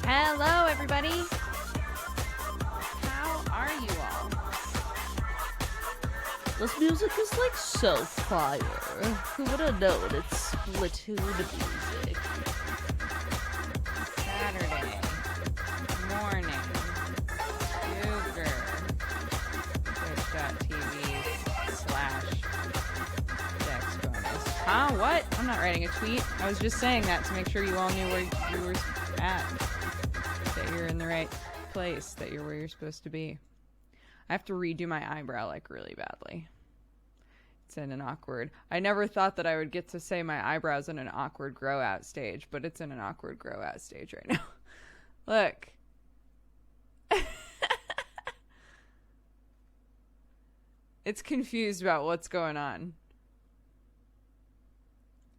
Hello, everybody. How are you all? This music is like so fire. Who would have known it's Splatoon music? Saturday morning. DOOGER. Twitch.tv/Dexbonus. Huh? What? I'm not writing a tweet. I was just saying that to make sure you all knew where you were at. That you're in the right place. That you're where you're supposed to be. I have to redo my eyebrow like really badly. It's in an awkward... I never thought that I would get to say my eyebrow's in an awkward grow out stage, but it's in an awkward grow out stage right now. Look. It's confused about what's going on.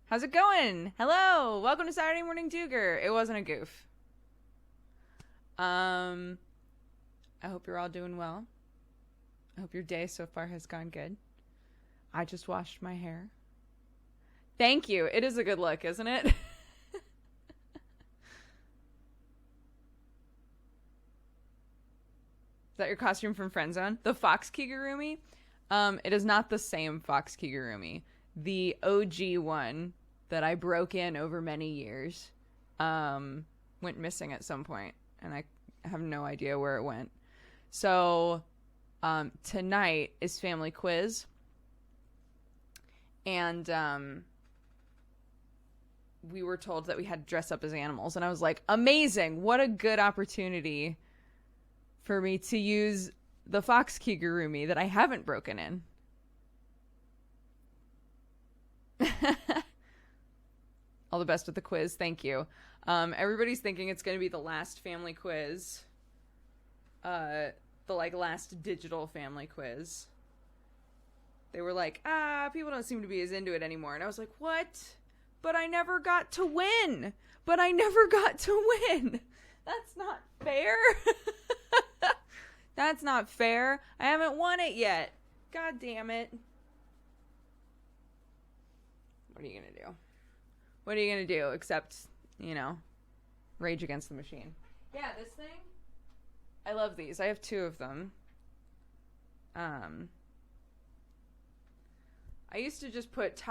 How's it going? Hello! Welcome to Saturday Morning DOOGER. It wasn't a goof. I hope you're all doing well. I hope your day so far has gone good. I just washed my hair. Thank you. It is a good look, isn't it? Is that your costume from Friendzone? The Fox Kigurumi? It is not the same Fox Kigurumi. The OG one that I broke in over many years went missing at some point, and I have no idea where it went. So tonight is family quiz, and we were told that we had to dress up as animals, and I was like, amazing, what a good opportunity for me to use the Fox Kigurumi that I haven't broken in. All the best with the quiz. Thank you. Everybody's thinking it's going to be the last family quiz. The last digital family quiz. They were like, people don't seem to be as into it anymore. And I was like, what? But I never got to win. That's not fair. That's not fair. I haven't won it yet. God damn it. What are you going to do? What are you going to do except, rage against the machine? Yeah, this thing. I love these. I have two of them. I used to just put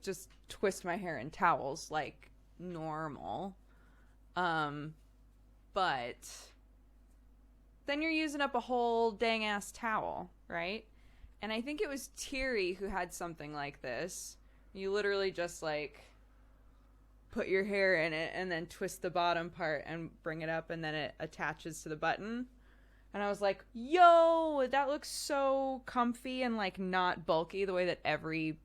just twist my hair in towels like normal. But then you're using up a whole dang ass towel, right? And I think it was Thierry who had something like this. You literally just put your hair in it and then twist the bottom part and bring it up, and then it attaches to the button. And I was like, yo, that looks so comfy and not bulky the way that every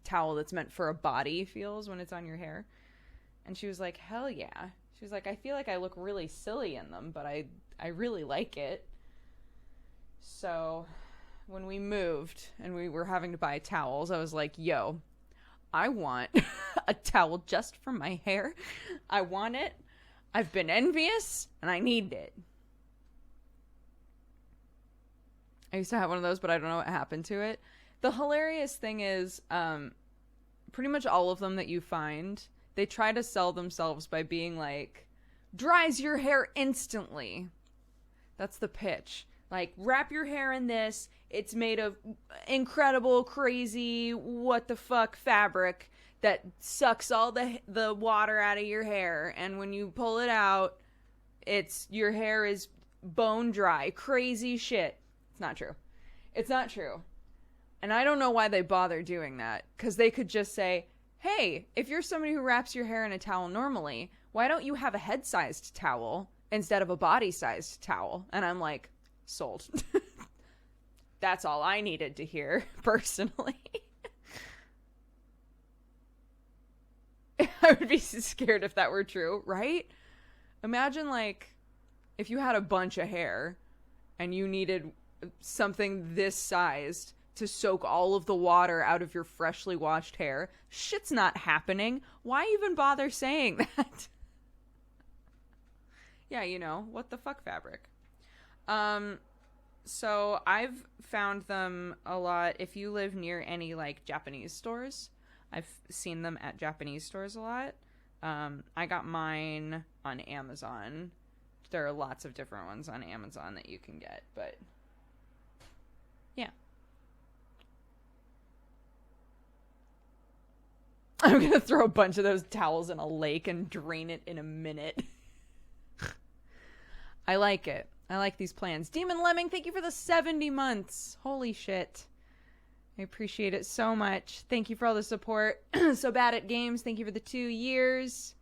towel that's meant for a body feels when it's on your hair. And she was like, hell yeah. She was like, I feel like I look really silly in them, but I really like it. So when we moved and we were having to buy towels, I was like, yo, I want a towel just for my hair. I want it. I've been envious and I need it. I used to have one of those, but I don't know what happened to it. The hilarious thing is, pretty much all of them that you find, they try to sell themselves by being like, dries your hair instantly. That's the pitch. Wrap your hair in this. It's made of incredible, crazy, what the fuck fabric that sucks all the water out of your hair. And when you pull it out, your hair is bone dry. Crazy shit. It's not true. It's not true. And I don't know why they bother doing that. Because they could just say, hey, if you're somebody who wraps your hair in a towel normally, why don't you have a head-sized towel instead of a body-sized towel? And I'm like, sold. That's all I needed to hear, personally. I would be scared if that were true, right? Imagine, if you had a bunch of hair and you needed something this sized to soak all of the water out of your freshly washed hair. Shit's not happening. Why even bother saying that? Yeah, what the fuck fabric. So I've found them a lot. If you live near any Japanese stores, I've seen them at Japanese stores a lot. I got mine on Amazon. There are lots of different ones on Amazon that you can get, but yeah. I'm going to throw a bunch of those towels in a lake and drain it in a minute. I like it. I like these plans. Demon Lemming, thank you for the 70 months. Holy shit. I appreciate it so much. Thank you for all the support. So Bad at Games, thank you for the 2 years.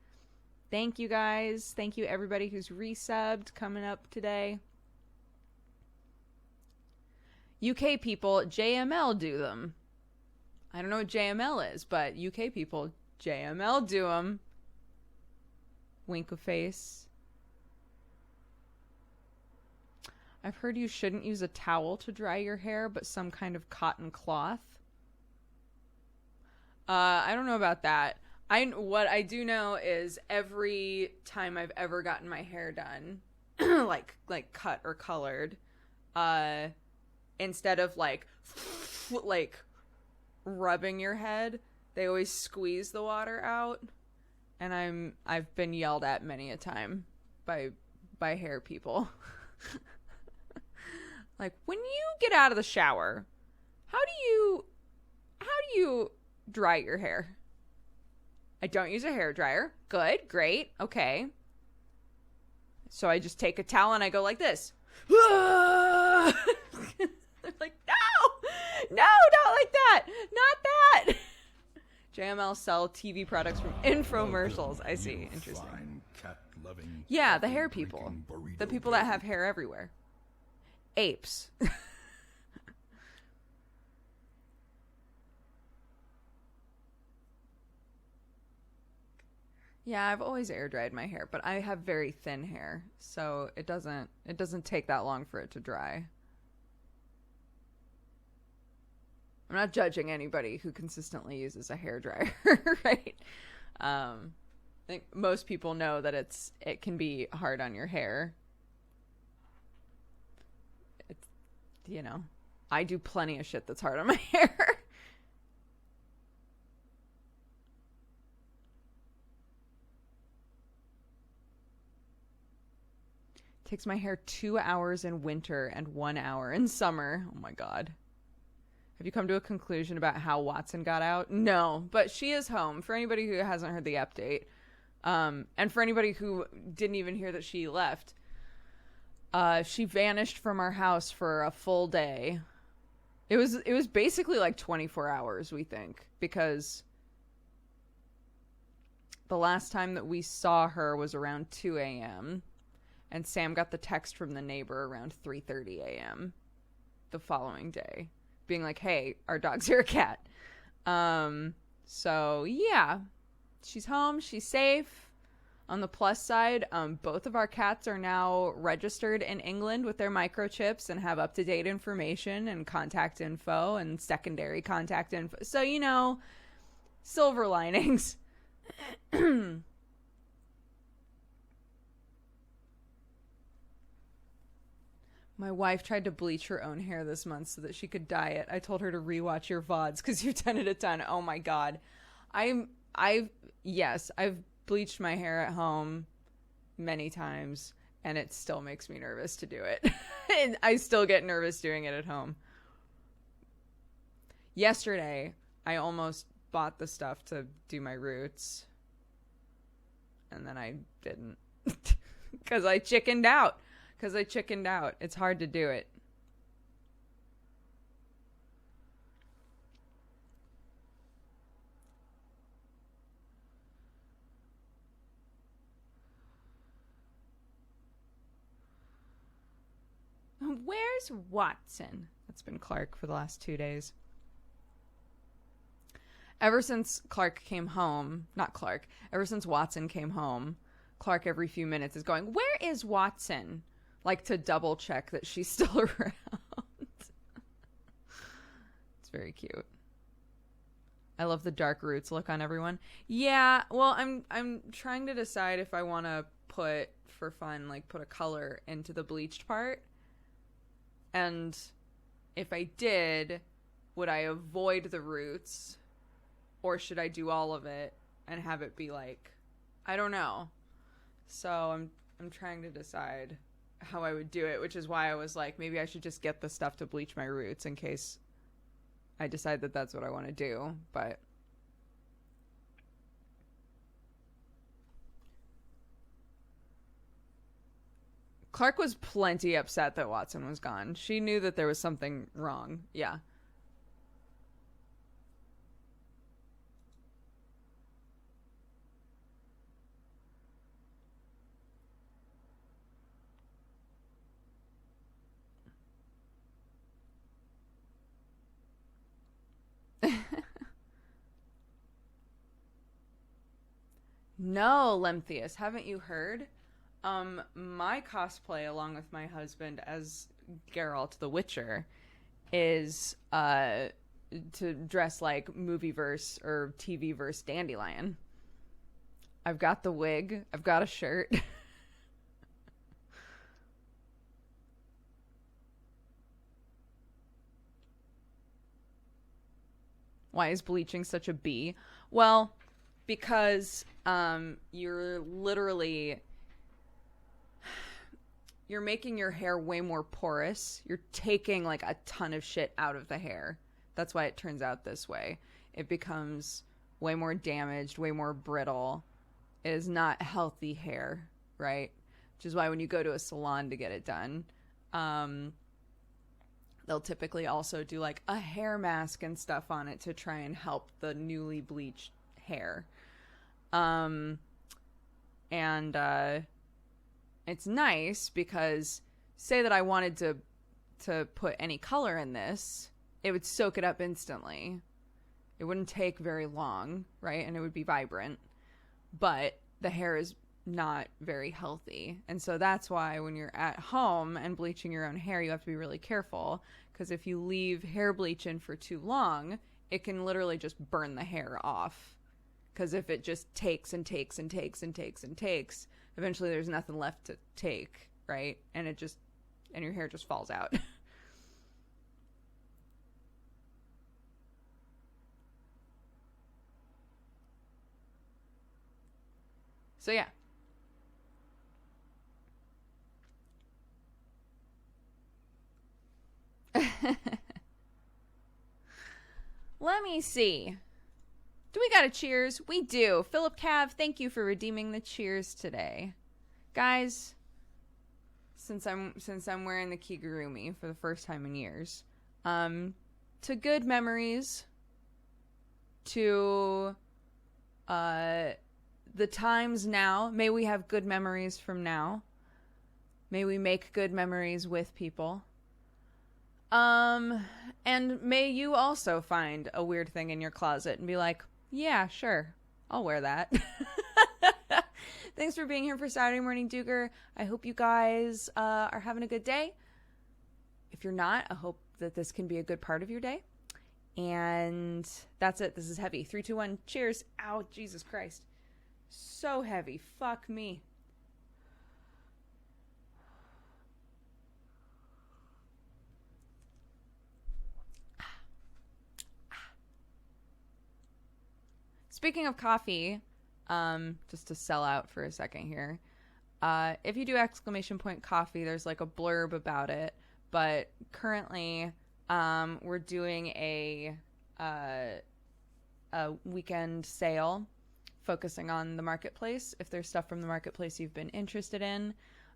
Thank you guys. Thank you everybody who's resubbed coming up today. UK people, JML do them. I don't know what JML is, but UK people, JML do them. Wink of face. I've heard you shouldn't use a towel to dry your hair, but some kind of cotton cloth. I don't know about that. What I do know is every time I've ever gotten my hair done, like cut or colored, instead of like rubbing your head, they always squeeze the water out, and I've been yelled at many a time by hair people. Like, when you get out of the shower, how do you dry your hair? I don't use a hairdryer. Good, great, okay. So I just take a towel and I go like this. They're like, no, not like that, not that. JML sell TV products from infomercials. I see, interesting. Yeah, the hair people, the people that have hair everywhere. Apes. Yeah, I've always air dried my hair, but I have very thin hair, so it doesn't take that long for it to dry. I'm not judging anybody who consistently uses a hairdryer, right? I think most people know that it can be hard on your hair. It's, you know, I do plenty of shit that's hard on my hair. Takes my hair 2 hours in winter and 1 hour in summer. Oh my god. Have you come to a conclusion about how Watson got out? No, but she is home. For anybody who hasn't heard the update, and for anybody who didn't even hear that she left, she vanished from our house for a full day. It was basically like 24 hours, we think, because the last time that we saw her was around 2 a.m., and Sam got the text from the neighbor around 3:30 a.m. the following day, being like, hey, our dog's here a cat. So yeah, she's home, she's safe. On the plus side, both of our cats are now registered in England with their microchips and have up-to-date information and contact info and secondary contact info. So, you know, silver linings. My wife tried to bleach her own hair this month so that she could dye it. I told her to rewatch your VODs because you've done it a ton. Oh my god. I've bleached my hair at home many times, and it still makes me nervous to do it. And I still get nervous doing it at home. Yesterday, I almost bought the stuff to do my roots, and then I didn't because I chickened out. It's hard to do it. Where's Watson? That's been Clark for the last 2 days. Ever since Watson came home, Clark every few minutes is going, where is Watson? Like to double check that she's still around. It's very cute. I love the dark roots look on everyone. Yeah, well, I'm trying to decide if I want to put, for fun, like put a color into the bleached part. And if I did, would I avoid the roots? Or should I do all of it and have it be like, I don't know. So I'm trying to decide how I would do it, which is why I was like, maybe I should just get the stuff to bleach my roots in case I decide that that's what I want to do. But Clark was plenty upset that Watson was gone. She knew that there was something wrong. Yeah. No, Lemtheus, haven't you heard? My cosplay, along with my husband as Geralt the Witcher, is to dress like movie-verse or TV-verse Dandelion. I've got the wig. I've got a shirt. Why is bleaching such a B? Well, because you're literally... You're making your hair way more porous. You're taking like a ton of shit out of the hair. That's why it turns out this way. It becomes way more damaged, way more brittle. It is not healthy hair, right? Which is why when you go to a salon to get it done, they'll typically also do like a hair mask and stuff on it to try and help the newly bleached hair. It's nice because say that I wanted to put any color in this, it would soak it up instantly. It wouldn't take very long, right? And it would be vibrant. But the hair is not very healthy. And so that's why when you're at home and bleaching your own hair, you have to be really careful. Because if you leave hair bleach in for too long, it can literally just burn the hair off. Because if it just takes and takes and takes and takes and takes, eventually there's nothing left to take, right? And your hair just falls out. So yeah. Let me see. Do we got a cheers? We do. Philip Cav, thank you for redeeming the cheers today. Guys, since I'm wearing the kigurumi for the first time in years, to good memories, to the times now. May we have good memories from now. May we make good memories with people. And may you also find a weird thing in your closet and be like, yeah, sure, I'll wear that. Thanks for being here for Saturday Morning DOOGER. I hope you guys are having a good day. If you're not, I hope that this can be a good part of your day. And that's it. This is heavy. 3, 2, 1. Cheers. Ow, Jesus Christ. So heavy. Fuck me. Speaking of coffee, just to sell out for a second here, if you do !coffee, there's like a blurb about it, but currently we're doing a weekend sale focusing on the marketplace. If there's stuff from the marketplace you've been interested in,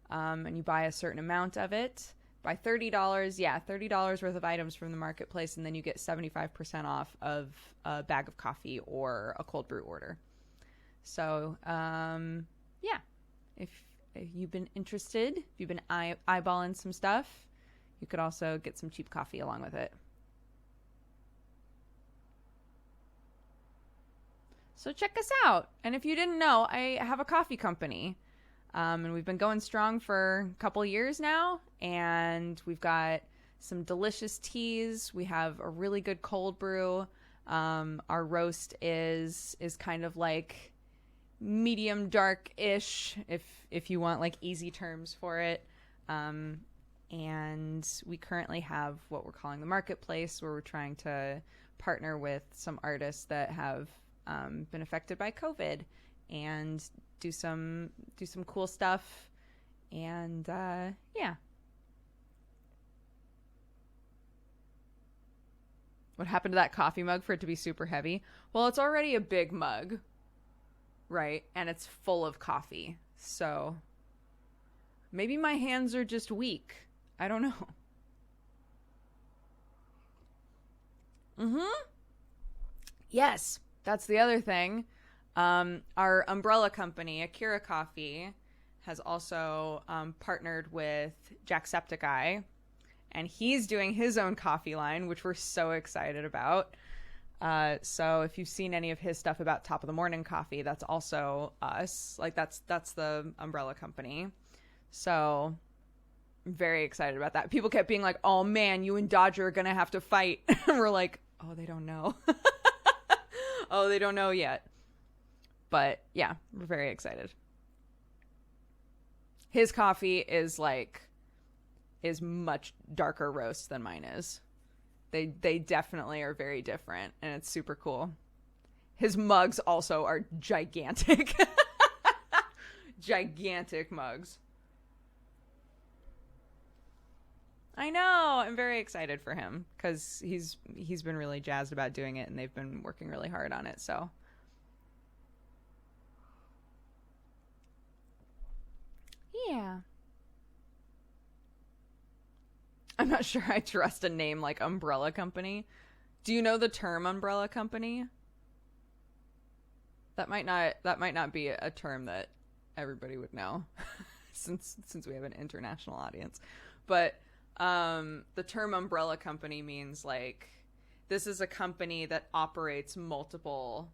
and you buy a certain amount of it, by $30, $30 worth of items from the marketplace, and then you get 75% off of a bag of coffee or a cold brew order. So, yeah, if you've been interested, if you've been eyeballing some stuff, you could also get some cheap coffee along with it. So check us out. And if you didn't know, I have a coffee company. And we've been going strong for a couple years now, and we've got some delicious teas. We have a really good cold brew. Our roast is kind of like medium dark-ish, if you want like easy terms for it. And we currently have what we're calling the marketplace, where we're trying to partner with some artists that have been affected by COVID and do some cool stuff And yeah. What happened to that coffee mug for it to be super heavy? Well, it's already a big mug, right? And it's full of coffee. So maybe my hands are just weak. I don't know. Mm-hmm. Yes, that's the other thing. Our umbrella company, Akira Coffee, has also partnered with Jacksepticeye, and he's doing his own coffee line, which we're so excited about. So if you've seen any of his stuff about Top of the Morning Coffee, that's also us. Like that's the umbrella company. So I'm very excited about that. People kept being like, "Oh man, you and Dodger are gonna have to fight." And we're like, "Oh, they don't know." Oh, they don't know yet. But yeah, we're very excited. His coffee is much darker roast than mine is. They definitely are very different, and it's super cool. His mugs also are gigantic. Gigantic mugs. I know. I'm very excited for him because he's been really jazzed about doing it, and they've been working really hard on it. So yeah. I'm not sure I trust a name like Umbrella Company. Do you know the term Umbrella Company? That might not be a term that everybody would know since we have an international audience. But the term Umbrella Company means like this is a company that operates multiple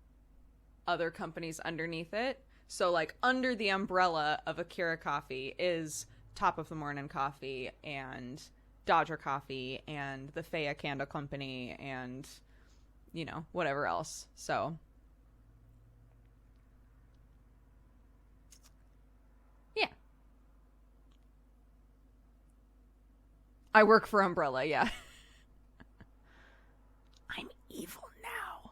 other companies underneath it. So like under the umbrella of Akira Coffee is Top of the Morning Coffee and Dodger Coffee and the Faya Candle Company and, you know, whatever else. So, yeah. I work for Umbrella, yeah. I'm evil now.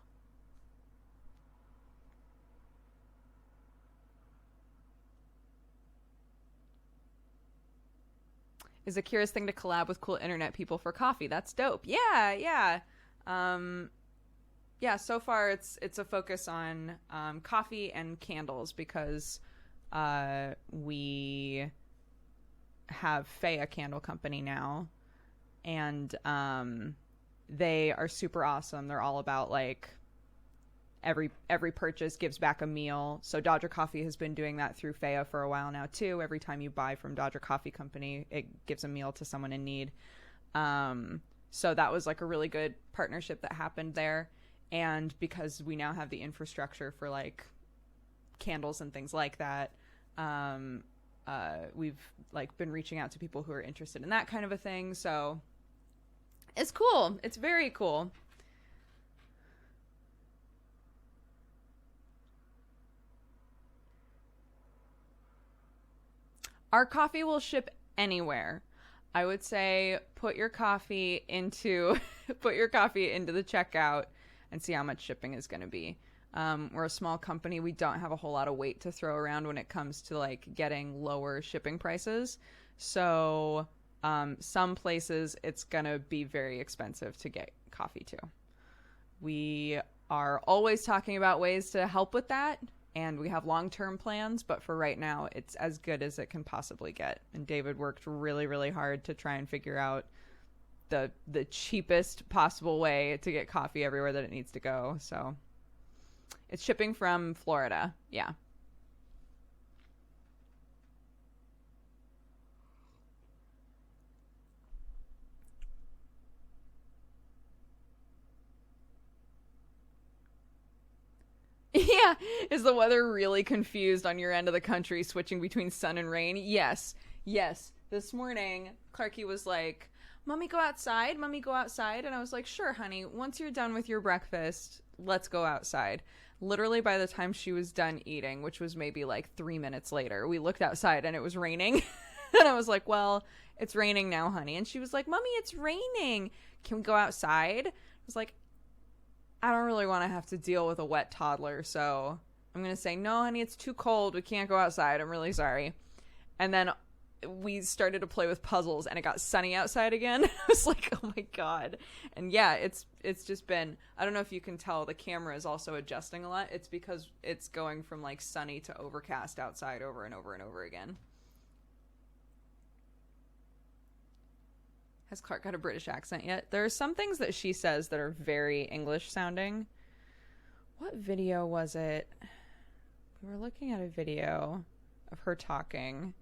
Is Akira's thing to collab with cool internet people for coffee? That's dope. Yeah, yeah. Yeah, so far it's a focus on coffee and candles because we have Faya Candle Company now, and they are super awesome. They're all about like every purchase gives back a meal. So Dodger Coffee has been doing that through Faya for a while now too. Every time you buy from Dodger Coffee Company, it gives a meal to someone in need. So that was like a really good partnership that happened there. And because we now have the infrastructure for like candles and things like that, we've like been reaching out to people who are interested in that kind of a thing. So it's cool. It's very cool. Our coffee will ship anywhere. I would say put your coffee into the checkout and see how much shipping is going to be. We're a small company. We don't have a whole lot of weight to throw around when it comes to like getting lower shipping prices. So some places it's going to be very expensive to get coffee to. We are always talking about ways to help with that. And we have long-term plans, but for right now, it's as good as it can possibly get. And David worked really, really hard to try and figure out the cheapest possible way to get coffee everywhere that it needs to go. So it's shipping from Florida. Yeah. Yeah. Is the weather really confused on your end of the country, switching between sun and rain? Yes. Yes. This morning, Clarky was like, Mommy, go outside. Mommy, go outside. And I was like, sure, honey. Once you're done with your breakfast, let's go outside. Literally by the time she was done eating, which was maybe like 3 minutes later, we looked outside and it was raining. And I was like, well, it's raining now, honey. And she was like, Mommy, it's raining. Can we go outside? I was like, I don't really want to have to deal with a wet toddler, so I'm going to say, no, honey, it's too cold. We can't go outside. I'm really sorry. And then we started to play with puzzles and it got sunny outside again. I was like, oh my God. And yeah, it's just been, I don't know if you can tell, the camera is also adjusting a lot. It's because it's going from like sunny to overcast outside over and over and over again. Has Clark got a British accent yet? There are some things that she says that are very English sounding. What video was it? We were looking at a video of her talking.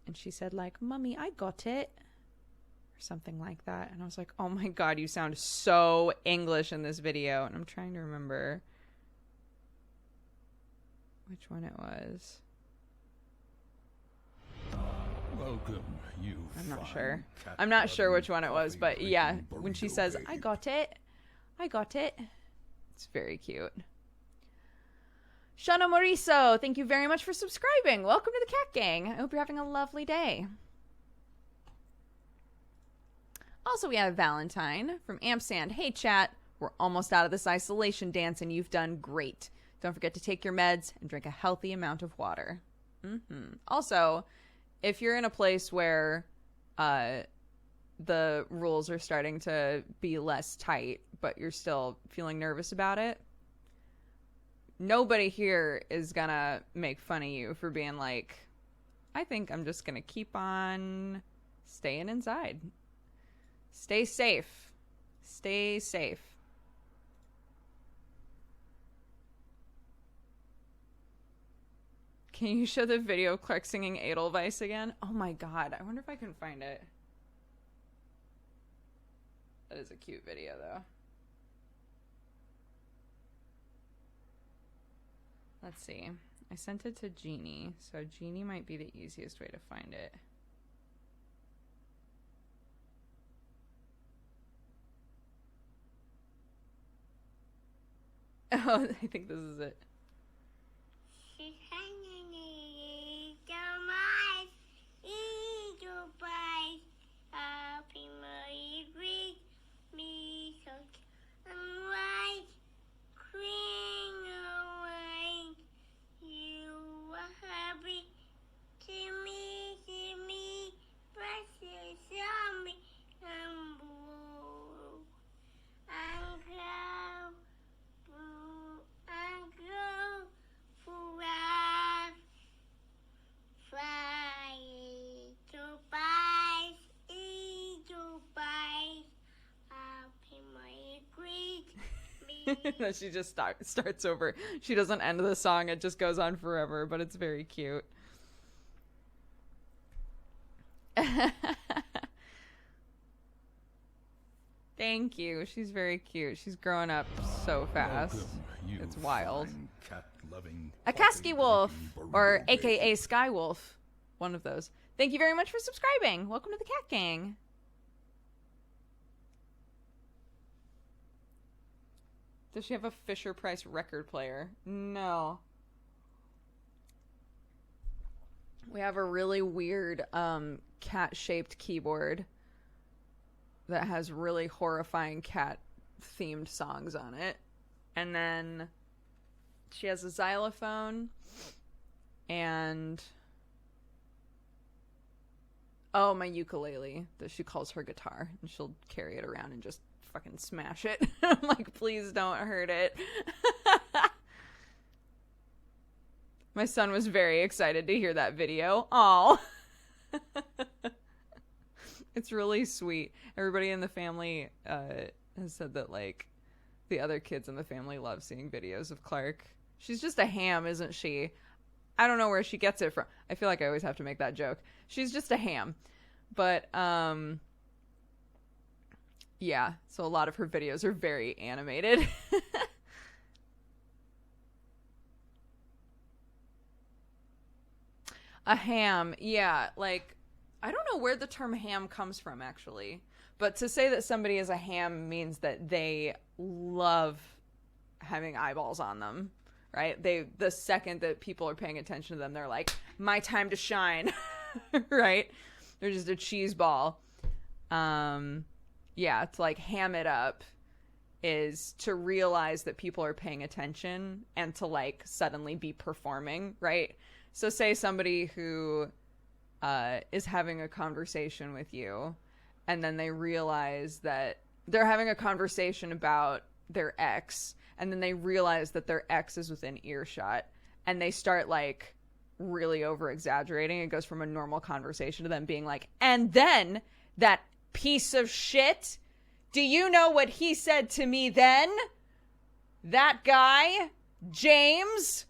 And she said, like, Mummy, I got it. Or something like that. And I was like, oh my God, you sound so English in this video. And I'm trying to remember which one it was. Welcome, you. I'm not sure. I'm not sure which one it was, but yeah, when she says, I got it. I got it. It's very cute. Shana Moriso, thank you very much for subscribing. Welcome to the Cat Gang. I hope you're having a lovely day. Also, we have Valentine from Ampersand. Hey, chat. We're almost out of this isolation dance, and you've done great. Don't forget to take your meds and drink a healthy amount of water. Also, if you're in a place where the rules are starting to be less tight, but you're still feeling nervous about it, nobody here is gonna make fun of you for being like, I think I'm just gonna keep on staying inside. Stay safe. Stay safe. Can you show the video of Clark singing Edelweiss again? Oh my God, I wonder if I can find it. That is a cute video though. Let's see. I sent it to Jeannie, so Jeannie might be the easiest way to find it. Oh, I think this is it. She just starts over. She doesn't end the song. It just goes on forever, but it's very cute. Thank you. She's very cute. She's growing up so fast. It's wild. Akaski Wolf, or aka Sky Wolf. One of those. Thank you very much for subscribing. Welcome to the Cat Gang. Does she have a Fisher-Price record player? No. We have a really weird cat-shaped keyboard that has really horrifying cat-themed songs on it. And then she has a xylophone and... oh, my ukulele that she calls her guitar. And she'll carry it around and just fucking smash it. I'm like, please don't hurt it. My son was very excited to hear that video. Aw. It's really sweet. Everybody in the family has said that, like, the other kids in the family love seeing videos of Clark. She's just a ham, isn't she? I don't know where she gets it from. I feel like I always have to make that joke. She's just a ham. But, yeah, so a lot of her videos are very animated. A ham, yeah, like, I don't know where the term ham comes from, actually. But to say that somebody is a ham means that they love having eyeballs on them, right? The second that people are paying attention to them, they're like, my time to shine, right? They're just a cheese ball. Yeah, to like ham it up is to realize that people are paying attention and to like suddenly be performing, right? So say somebody who is having a conversation with you, and then they realize that they're having a conversation about their ex, and then they realize that their ex is within earshot, and they start like really over exaggerating. It goes from a normal conversation to them being like, and then that piece of shit, do you know what he said to me then? That guy, James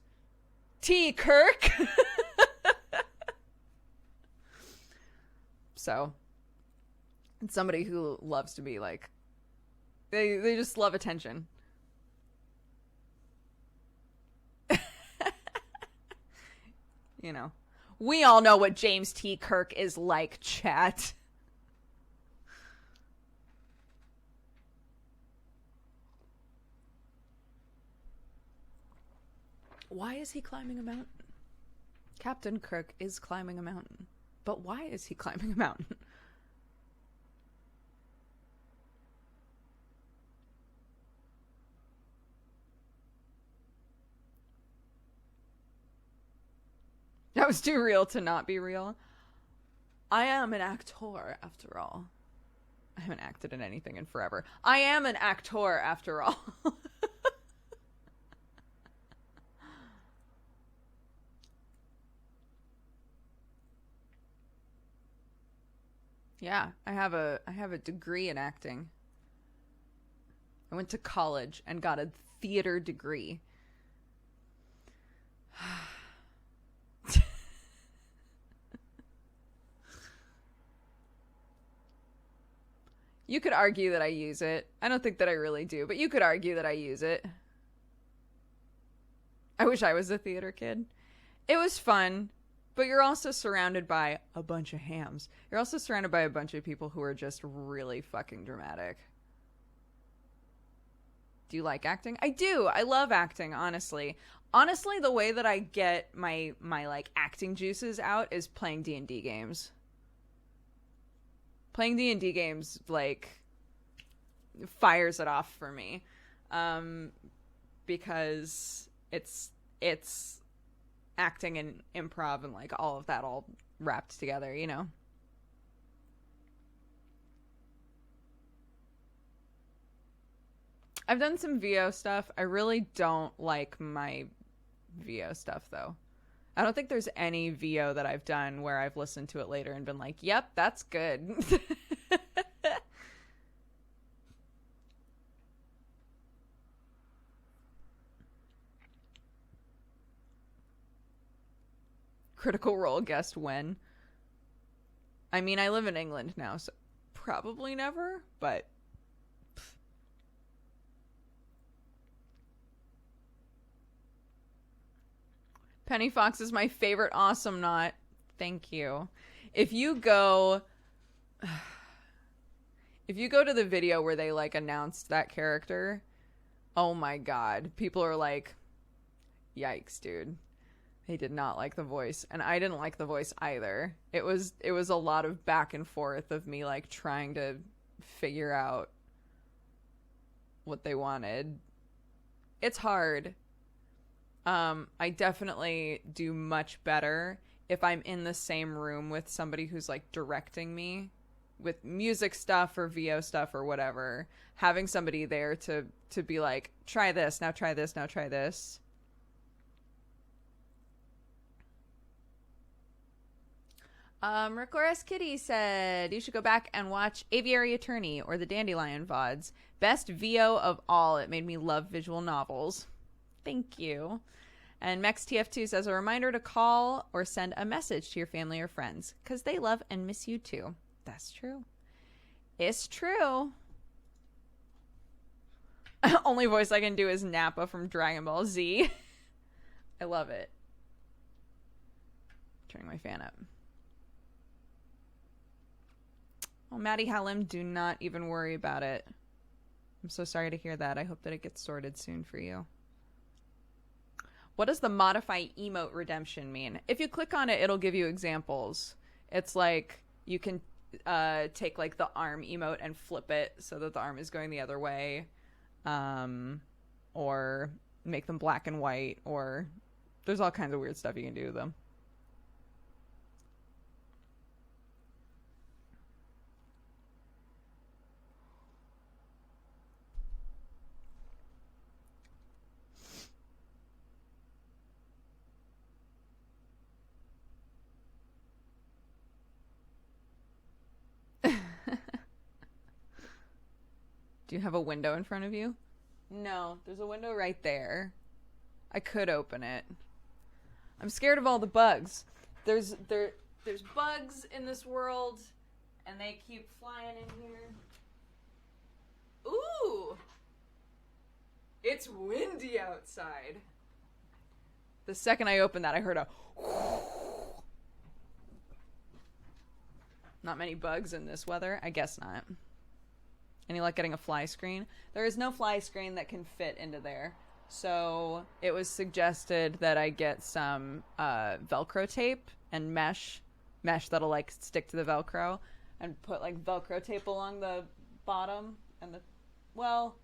T. Kirk. So it's somebody who loves to be like, they just love attention. You know, we all know what James T. Kirk is like, chat. Why is he climbing a mountain? Captain Kirk is climbing a mountain. But why is he climbing a mountain? That was too real to not be real. I am an actor, after all. I haven't acted in anything in forever. I am an actor, after all. Yeah, I have a degree in acting. I went to college and got a theater degree. You could argue that I use it. I don't think that I really do, but you could argue that I use it. I wish I was a theater kid. It was fun, but you're also surrounded by a bunch of hams. You're also surrounded by a bunch of people who are just really fucking dramatic. Do you like acting? I do. I love acting, honestly. Honestly, the way that I get my like acting juices out is playing D&D games. Playing D&D games, like, fires it off for me. Because it's acting and improv and, like, all of that all wrapped together, you know? I've done some VO stuff. I really don't like my VO stuff, though. I don't think there's any VO that I've done where I've listened to it later and been like, yep, that's good. Critical Role guest when? I mean, I live in England now, so probably never, but... Penny Fox is my favorite awesome knot. Thank you. If you go to the video where they like announced that character, oh my god, people are like, yikes, dude. They did not like the voice, and I didn't like the voice either. It was a lot of back and forth of me like trying to figure out what they wanted. It's hard. I definitely do much better if I'm in the same room with somebody who's like directing me with music stuff or VO stuff or whatever. Having somebody there to be like, try this, now try this, now try this. Ricoris Kitty said, you should go back and watch Aviary Attorney or the Dandelion VODs. Best VO of all. It made me love visual novels. Thank you. And MexTF2 says, a reminder to call or send a message to your family or friends because they love and miss you too. That's true. It's true. Only voice I can do is Nappa from Dragon Ball Z. I love it. Turning my fan up. Oh, Maddie Hallam, do not even worry about it. I'm so sorry to hear that. I hope that it gets sorted soon for you. What does the modify emote redemption mean? If you click on it, it'll give you examples. It's like you can take like the arm emote and flip it so that the arm is going the other way, or make them black and white, or there's all kinds of weird stuff you can do with them. Do you have a window in front of you? No, there's a window right there. I could open it. I'm scared of all the bugs. There's bugs in this world, and they keep flying in here. Ooh! It's windy outside. The second I opened that, I heard a Not many bugs in this weather? I guess not. Any luck getting a fly screen? There is no fly screen that can fit into there. So it was suggested that I get some Velcro tape and mesh that'll like stick to the Velcro, and put like Velcro tape along the bottom and the, well,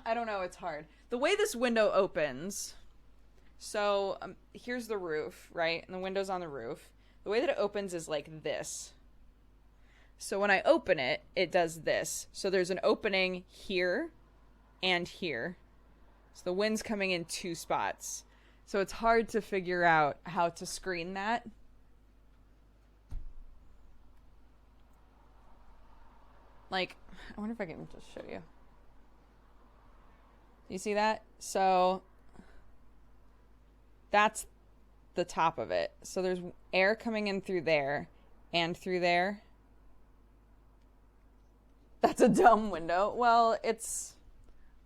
I don't know, it's hard. The way this window opens, so here's the roof, right? And the window's on the roof. The way that it opens is like this. So when I open it, it does this. So there's an opening here and here. So the wind's coming in two spots. So it's hard to figure out how to screen that. Like, I wonder if I can just show you. You see that? So that's the top of it. So there's air coming in through there and through there. That's a dumb window. Well, it's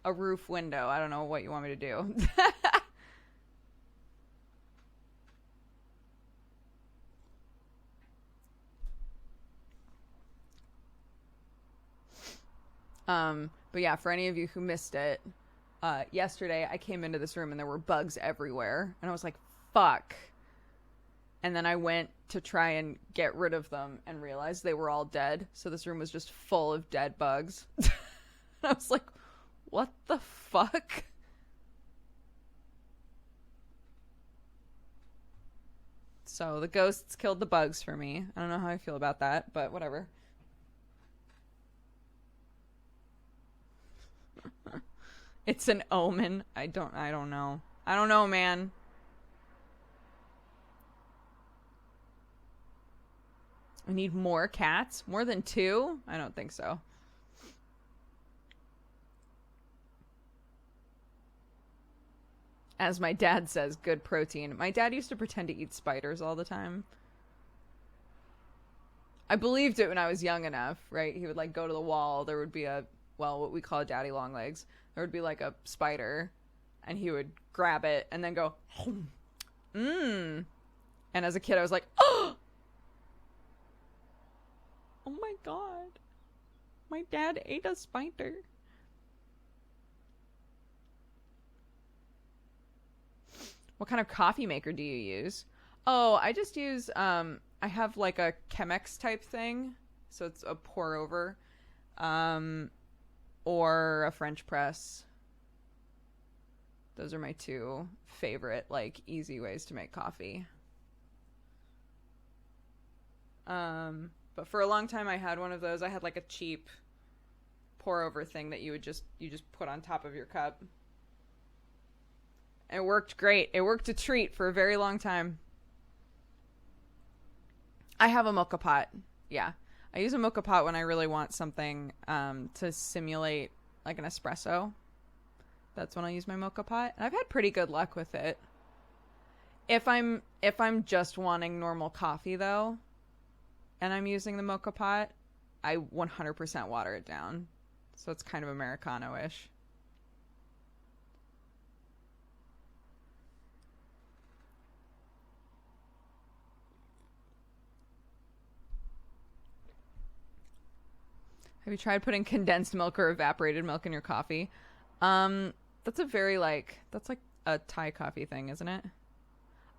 a roof window. I don't know what you want me to do. But yeah, for any of you who missed it, yesterday I came into this room and there were bugs everywhere, and I was like, fuck. And then I went to try and get rid of them and realized they were all dead. So this room was just full of dead bugs. I was like, what the fuck? So the ghosts killed the bugs for me. I don't know how I feel about that, but whatever. It's an omen. I don't know. I don't know, man. I need more cats? More than 2? I don't think so. As my dad says, good protein. My dad used to pretend to eat spiders all the time. I believed it when I was young enough, right? He would like go to the wall. There would be a, well, what we call a daddy long legs. There would be like a spider, and he would grab it and then go, mmm. And as a kid, I was like, oh! Oh my god. My dad ate a spider. What kind of coffee maker do you use? Oh, I just use, I have like a Chemex type thing. So it's a pour over. Or a French press. Those are my 2 favorite, like, easy ways to make coffee. But for a long time I had one of those. I had like a cheap pour over thing that you just put on top of your cup. It worked great. It worked a treat for a very long time. I have a mocha pot. Yeah. I use a mocha pot when I really want something to simulate like an espresso. That's when I use my mocha pot. And I've had pretty good luck with it. If I'm just wanting normal coffee though, and I'm using the mocha pot, I 100% water it down. So it's kind of Americano-ish. Have you tried putting condensed milk or evaporated milk in your coffee? That's a very that's like a Thai coffee thing, isn't it?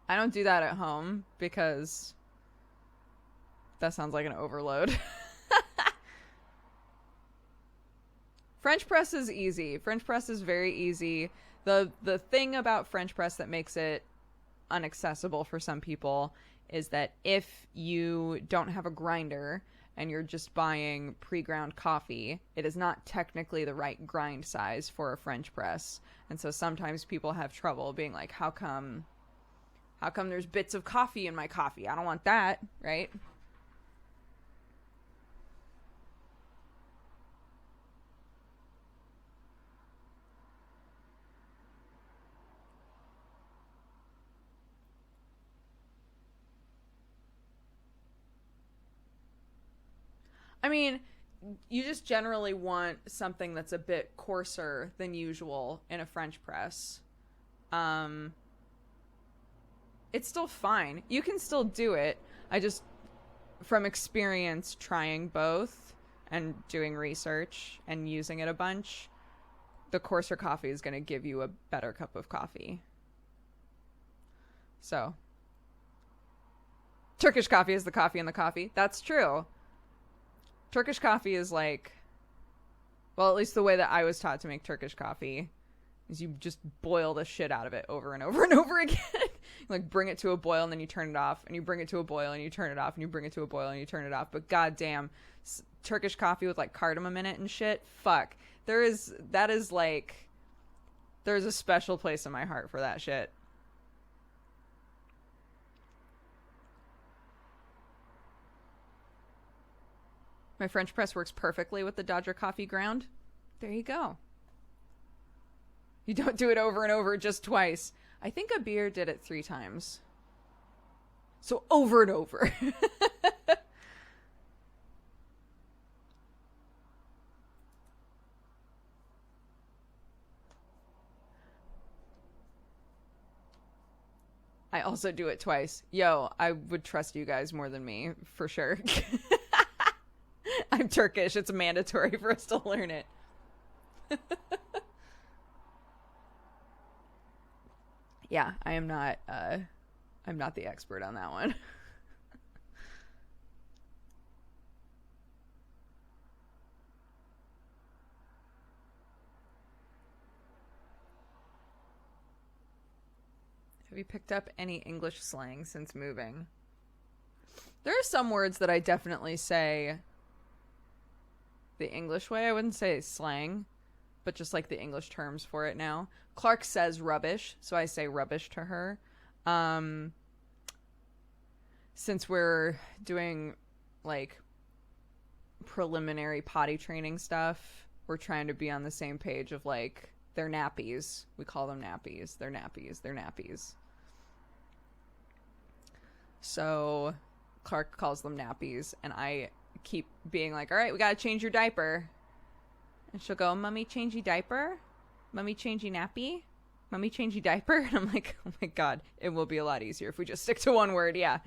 I don't do that at home because that sounds like an overload. French press is easy. French press is very easy. The thing about French press that makes it inaccessible for some people is that if you don't have a grinder and you're just buying pre-ground coffee, it is not technically the right grind size for a French press. And so sometimes people have trouble being like, how come there's bits of coffee in my coffee? I don't want that, right? I mean, you just generally want something that's a bit coarser than usual in a French press. It's still fine. You can still do it. I just, from experience trying both and doing research and using it a bunch, the coarser coffee is going to give you a better cup of coffee. So, Turkish coffee is the coffee in the coffee. That's true. Turkish coffee is like, well, at least the way that I was taught to make Turkish coffee is you just boil the shit out of it over and over and over again. Like, bring it to a boil and then you turn it off, and you bring it to a boil and you turn it off, and you bring it to a boil and you turn it off. But goddamn, Turkish coffee with like cardamom in it and shit, fuck. There's a special place in my heart for that shit. My French press works perfectly with the Dodger coffee ground. There you go. You don't do it over and over, just twice. I think a beer did it 3 times. So over and over. I also do it twice. Yo, I would trust you guys more than me, for sure. I'm Turkish. It's mandatory for us to learn it. Yeah, I'm not the expert on that one. Have you picked up any English slang since moving? There are some words that I definitely say the English way. I wouldn't say slang, but just like the English terms for it now. Clark says rubbish, so I say rubbish to her. Since we're doing like preliminary potty training stuff, we're trying to be on the same page of like, they're nappies. We call them nappies. They're nappies. They're nappies. So Clark calls them nappies, and I keep being like, all right, we gotta change your diaper. And she'll go, Mummy, changey diaper? Mummy, changey nappy? Mummy, changey diaper? And I'm like, oh my god, it will be a lot easier if we just stick to one word, yeah.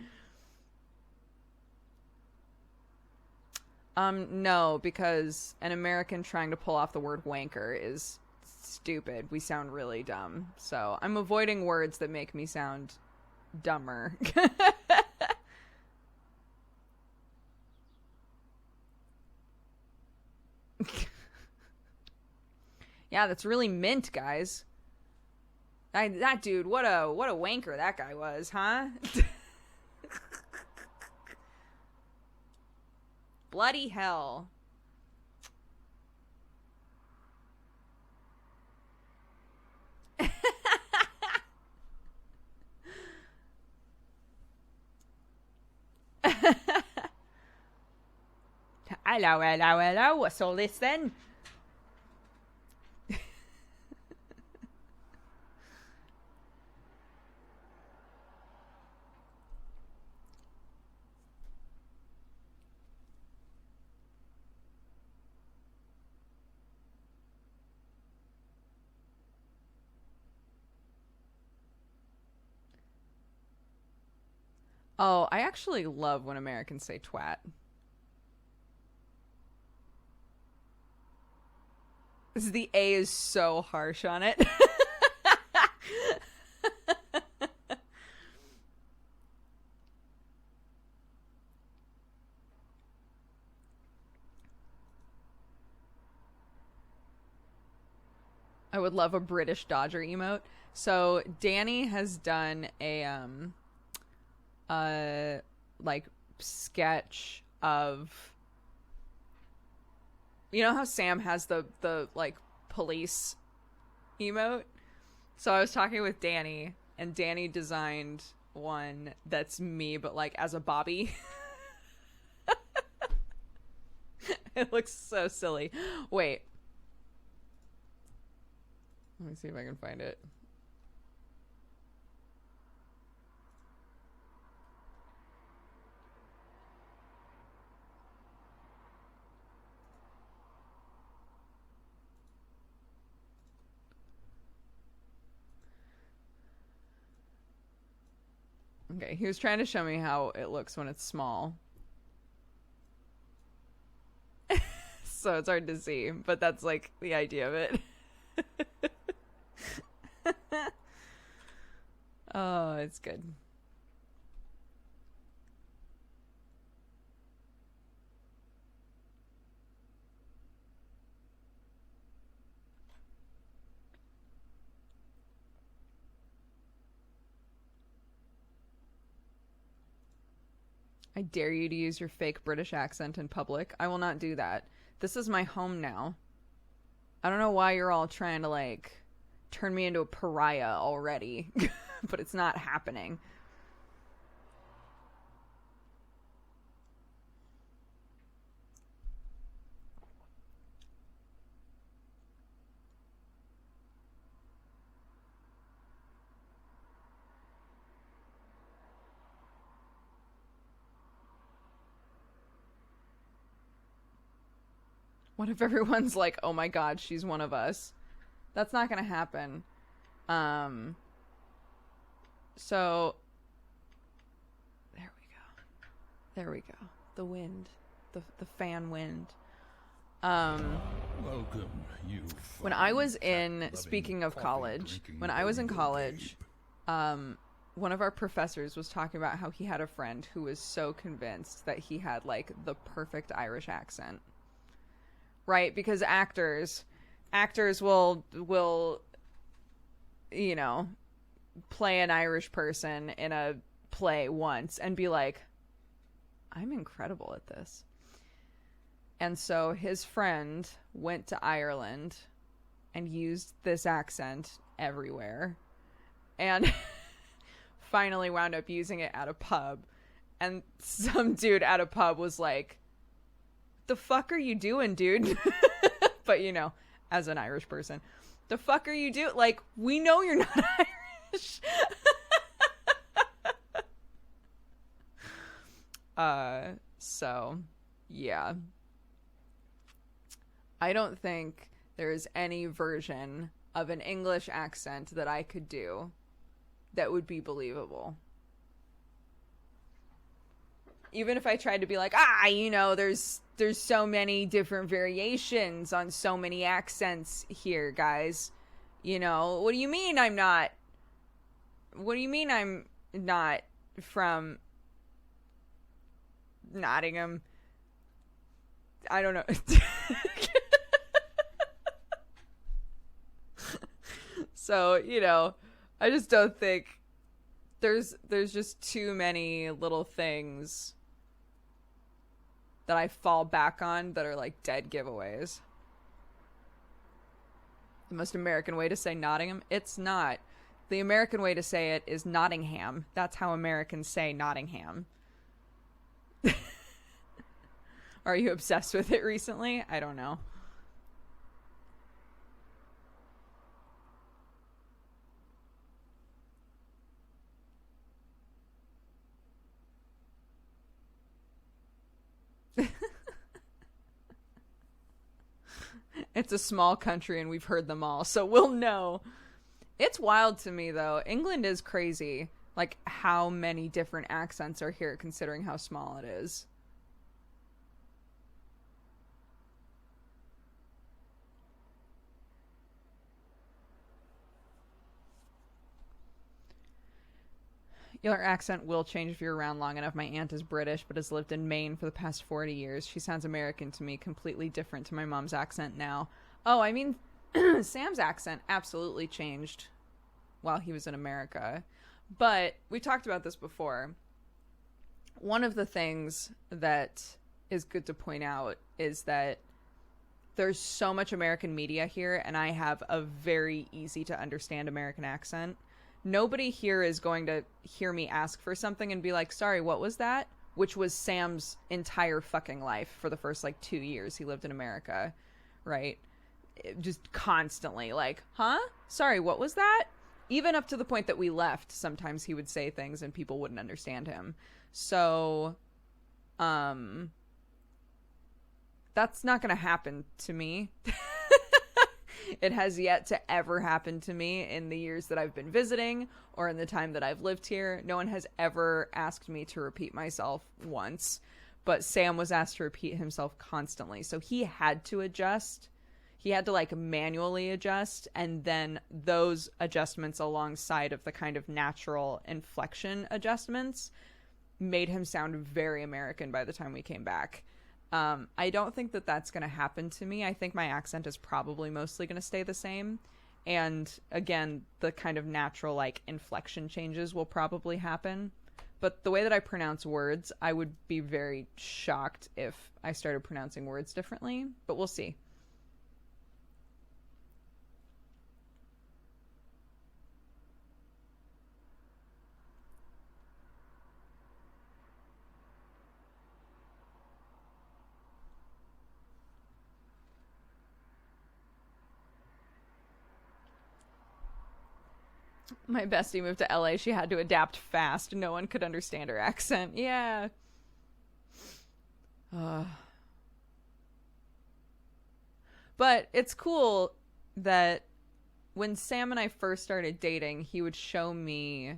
No, because an American trying to pull off the word wanker is stupid. We sound really dumb. So I'm avoiding words that make me sound dumber. Yeah, that's really mint, guys. That dude, what a wanker that guy was, huh? Bloody hell. Hello. What's all this then? Oh, I actually love when Americans say twat. The A is so harsh on it. I would love a British Dodger emote. So Danny has done a like sketch of, you know how Sam has the like police emote? So I was talking with Danny, and Danny designed one that's me, but like as a Bobby. It looks so silly. Wait. Let me see if I can find it. Okay, he was trying to show me how it looks when it's small. So it's hard to see, but that's like the idea of it. Oh, it's good. I dare you to use your fake British accent in public. I will not do that. This is my home now. I don't know why you're all trying to, like, turn me into a pariah already. But it's not happening. What if everyone's like, oh my god, she's one of us? That's not gonna happen. So there we go. There we go. The wind. The fan wind. Welcome, you. When I was in, speaking of college, when I was in college, one of our professors was talking about how he had a friend who was so convinced that he had like the perfect Irish accent. Right? Because actors will, you know, play an Irish person in a play once and be like, I'm incredible at this. And so his friend went to Ireland and used this accent everywhere. And finally wound up using it at a pub. And some dude at a pub was like, the fuck are you doing, dude? But, you know, as an Irish person, the fuck are you doing? Like, we know you're not Irish. So, yeah. I don't think there's any version of an English accent that I could do that would be believable. Even if I tried to be like, you know, there's so many different variations on so many accents here, guys. You know, what do you mean I'm not? What do you mean I'm not from Nottingham? I don't know. So, you know, I just don't think there's just too many little things that I fall back on that are like dead giveaways. The most American way to say Nottingham? It's not. The American way to say it is Nottingham. That's how Americans say Nottingham. Are you obsessed with it recently? I don't know. It's a small country and we've heard them all, so we'll know. It's wild to me, though. England is crazy, like, how many different accents are here considering how small it is. Your accent will change if you're around long enough. My aunt is British, but has lived in Maine for the past 40 years. She sounds American to me, completely different to my mom's accent now. Oh, I mean, Sam's accent absolutely changed while he was in America. But we talked about this before. One of the things that is good to point out is that there's so much American media here, and I have a very easy to understand American accent. Nobody here is going to hear me ask for something and be like, sorry, what was that? Which was Sam's entire fucking life for the first, like, 2 years he lived in America, right? Just constantly, like, huh? Sorry, what was that? Even up to the point that we left, sometimes he would say things and people wouldn't understand him. So, that's not going to happen to me. It has yet to ever happen to me in the years that I've been visiting or in the time that I've lived here. No one has ever asked me to repeat myself once, but Sam was asked to repeat himself constantly. So he had to adjust. He had to like manually adjust, and then those adjustments alongside of the kind of natural inflection adjustments made him sound very American by the time we came back. I don't think that that's going to happen to me. I think my accent is probably mostly going to stay the same. And again, the kind of natural like inflection changes will probably happen. But the way that I pronounce words, I would be very shocked if I started pronouncing words differently. But we'll see. My bestie moved to LA. She had to adapt fast. No one could understand her accent. Yeah. But it's cool that when Sam and I first started dating, he would show me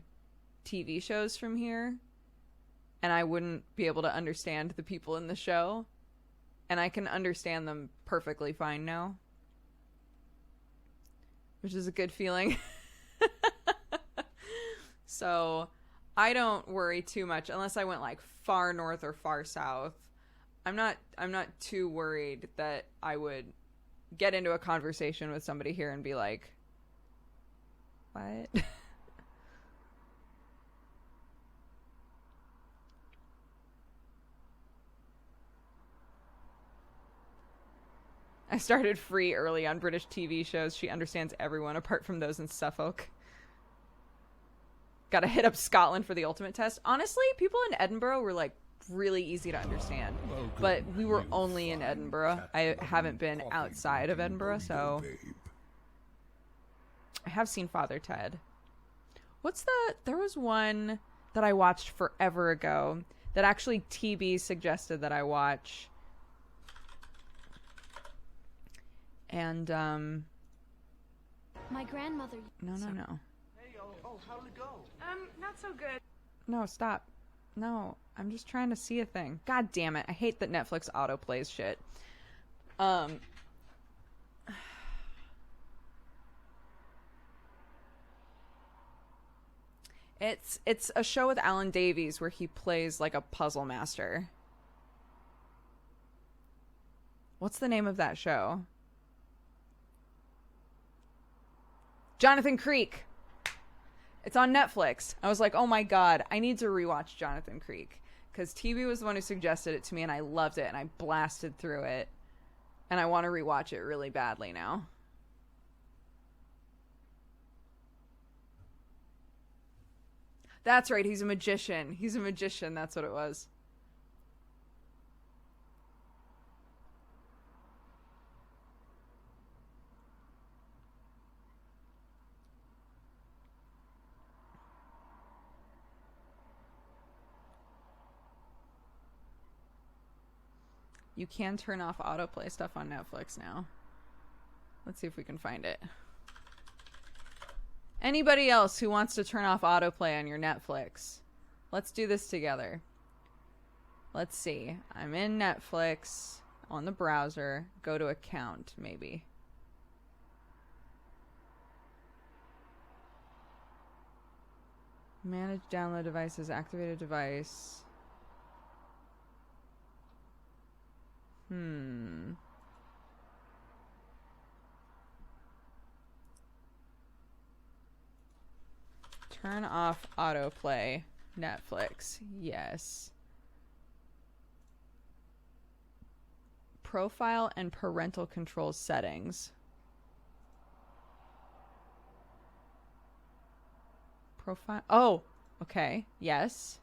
TV shows from here, and I wouldn't be able to understand the people in the show. And I can understand them perfectly fine now, which is a good feeling. So I don't worry too much unless I went like far north or far south. I'm not too worried that I would get into a conversation with somebody here and be like, what? I started free early on British TV shows. She understands everyone apart from those in Suffolk. Gotta hit up Scotland for the ultimate test. Honestly, people in Edinburgh were like really easy to understand. But we were only in Edinburgh. I haven't been outside of Edinburgh, so I have seen Father Ted. There was one that I watched forever ago that actually TB suggested that I watch. And my grandmother. No. Hey, how'd it go? Not so good. No, stop. No, I'm just trying to see a thing. God damn it. I hate that Netflix autoplays shit. It's a show with Alan Davies where he plays like a puzzle master. What's the name of that show? Jonathan Creek. It's on Netflix. I was like, oh my god, I need to rewatch Jonathan Creek. Because TV was the one who suggested it to me, and I loved it, and I blasted through it. And I want to rewatch it really badly now. That's right, he's a magician. He's a magician, that's what it was. You can turn off autoplay stuff on Netflix now. Let's see if we can find it. Anybody else who wants to turn off autoplay on your Netflix? Let's do this together. Let's see. I'm in Netflix on the browser. Go to account, maybe. Manage download devices, activate a device. Turn off autoplay. Netflix. Yes. Profile and parental control settings. Profile. Oh, okay. Yes.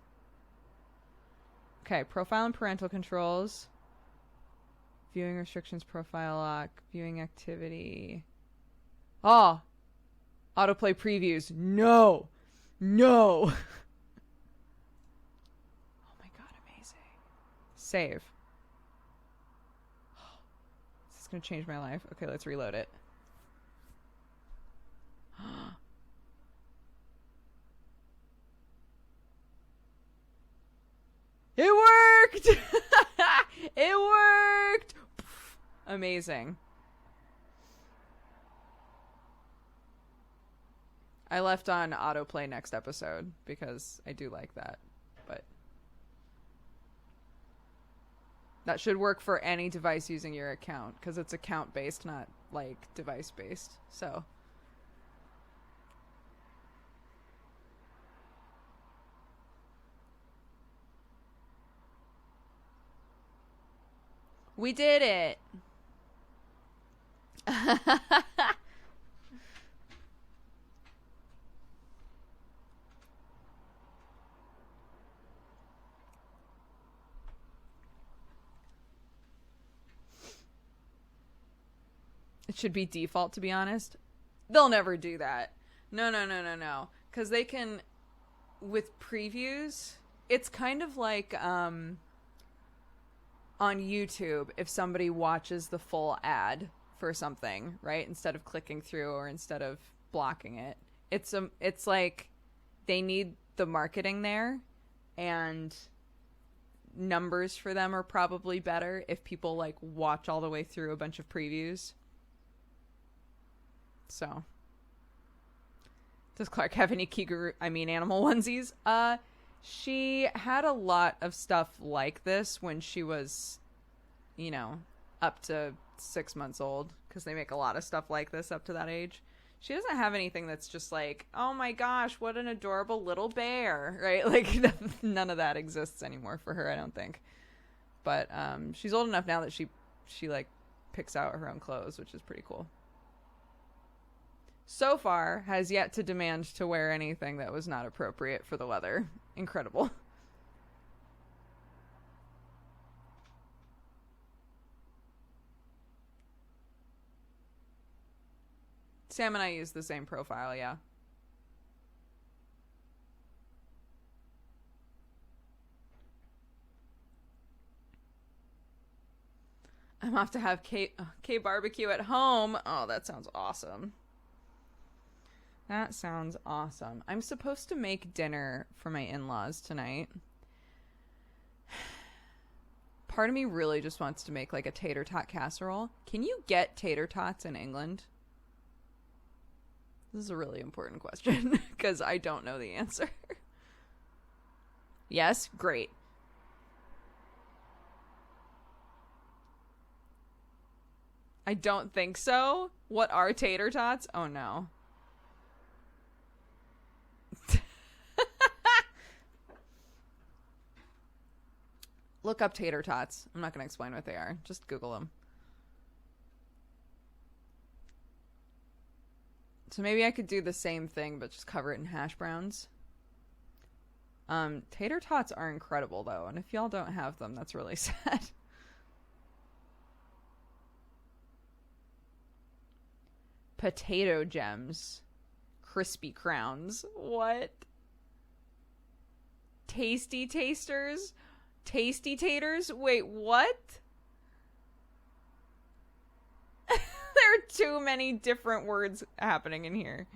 Okay. Profile and parental controls. Viewing restrictions, profile lock, viewing activity. Oh, autoplay previews. No. Oh my god, amazing. Save. This is going to change my life. Okay, let's reload it. It worked! It worked! Amazing. I left on autoplay next episode because I do like that, but that should work for any device using your account because it's account based, not like device based. So we did it. It should be default, to be honest. They'll never do that. No. Because they can, with previews, it's kind of like on YouTube, if somebody watches the full ad for something, right? Instead of clicking through or instead of blocking it. It's like they need the marketing there, and numbers for them are probably better if people like watch all the way through a bunch of previews. So, does Clark have any animal onesies? She had a lot of stuff like this when she was, up to 6 months old, because they make a lot of stuff like this up to that age. She doesn't have anything that's just like, oh my gosh, what an adorable little bear, right? Like, none of that exists anymore for her, I don't think. But she's old enough now that she like picks out her own clothes, which is pretty cool. So far, has yet to demand to wear anything that was not appropriate for the weather. Incredible. Sam and I use the same profile, yeah. I'm off to have K barbecue at home. Oh, that sounds awesome. That sounds awesome. I'm supposed to make dinner for my in-laws tonight. Part of me really just wants to make like a tater tot casserole. Can you get tater tots in England? This is a really important question because I don't know the answer. Yes? Great. I don't think so. What are tater tots? Oh no. Look up tater tots. I'm not going to explain what they are. Just Google them. So maybe I could do the same thing, but just cover it in hash browns. Tater tots are incredible, though. And if y'all don't have them, that's really sad. Potato gems. Crispy crowns. What? Tasty tasters? Tasty taters? Wait, what? There are too many different words happening in here.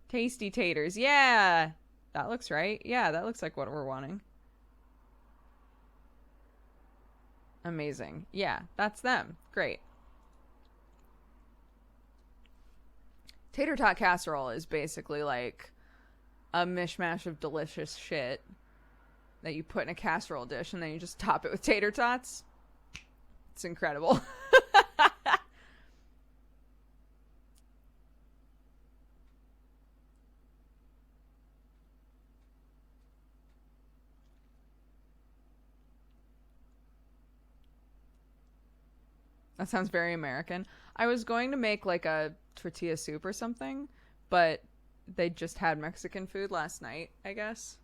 Tasty taters. Yeah. That looks right. Yeah, that looks like what we're wanting. Amazing. Yeah, that's them. Great. Tater tot casserole is basically like a mishmash of delicious shit that you put in a casserole dish and then you just top it with tater tots. It's incredible. That sounds very American. I was going to make like a tortilla soup or something, but they just had Mexican food last night, I guess.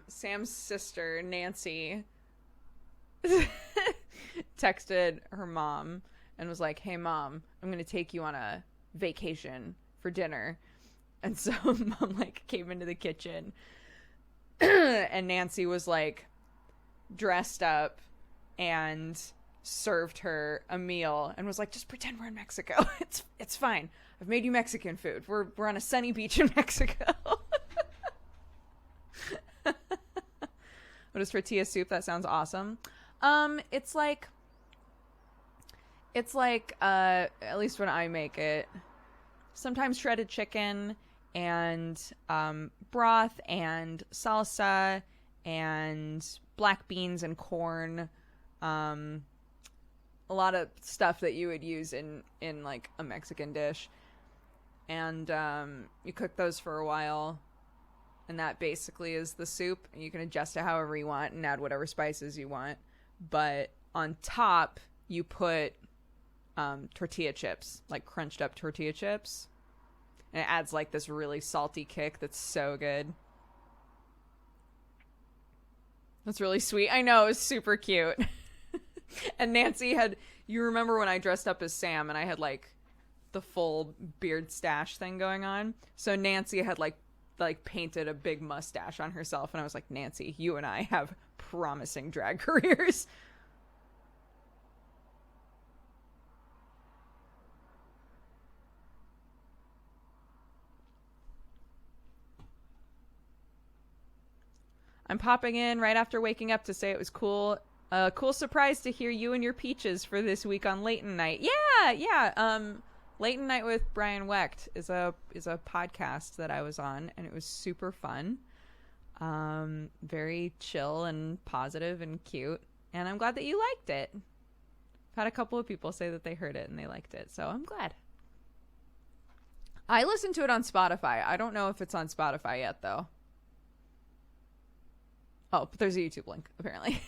Sam's sister, Nancy, texted her mom and was like, hey mom, I'm going to take you on a vacation for dinner. And so mom like came into the kitchen and Nancy was like dressed up and served her a meal and was like, just pretend we're in Mexico. It's fine. I've made you Mexican food. We're on a sunny beach in Mexico. What is tortilla soup? That sounds awesome. It's like at least when I make it, sometimes shredded chicken and broth and salsa and black beans and corn. A lot of stuff that you would use in like a Mexican dish. And you cook those for a while. And that basically is the soup. You can adjust it however you want and add whatever spices you want. But on top, you put tortilla chips, like crunched up tortilla chips. And it adds like this really salty kick that's so good. That's really sweet. I know, it was super cute. And Nancy you remember when I dressed up as Sam and I had like the full beard stash thing going on? So Nancy had like painted a big mustache on herself, and I was like, Nancy, you and I have promising drag careers. I'm popping in right after waking up to say it was cool. A cool surprise to hear you and your peaches for this week on Late Night. Yeah. Late Night with Brian Wecht is a podcast that I was on, and it was super fun. Very chill and positive and cute, and I'm glad that you liked it. I've had a couple of people say that they heard it and they liked it, so I'm glad. I listened to it on Spotify. I don't know if it's on Spotify yet, though. Oh, but there's a YouTube link, apparently.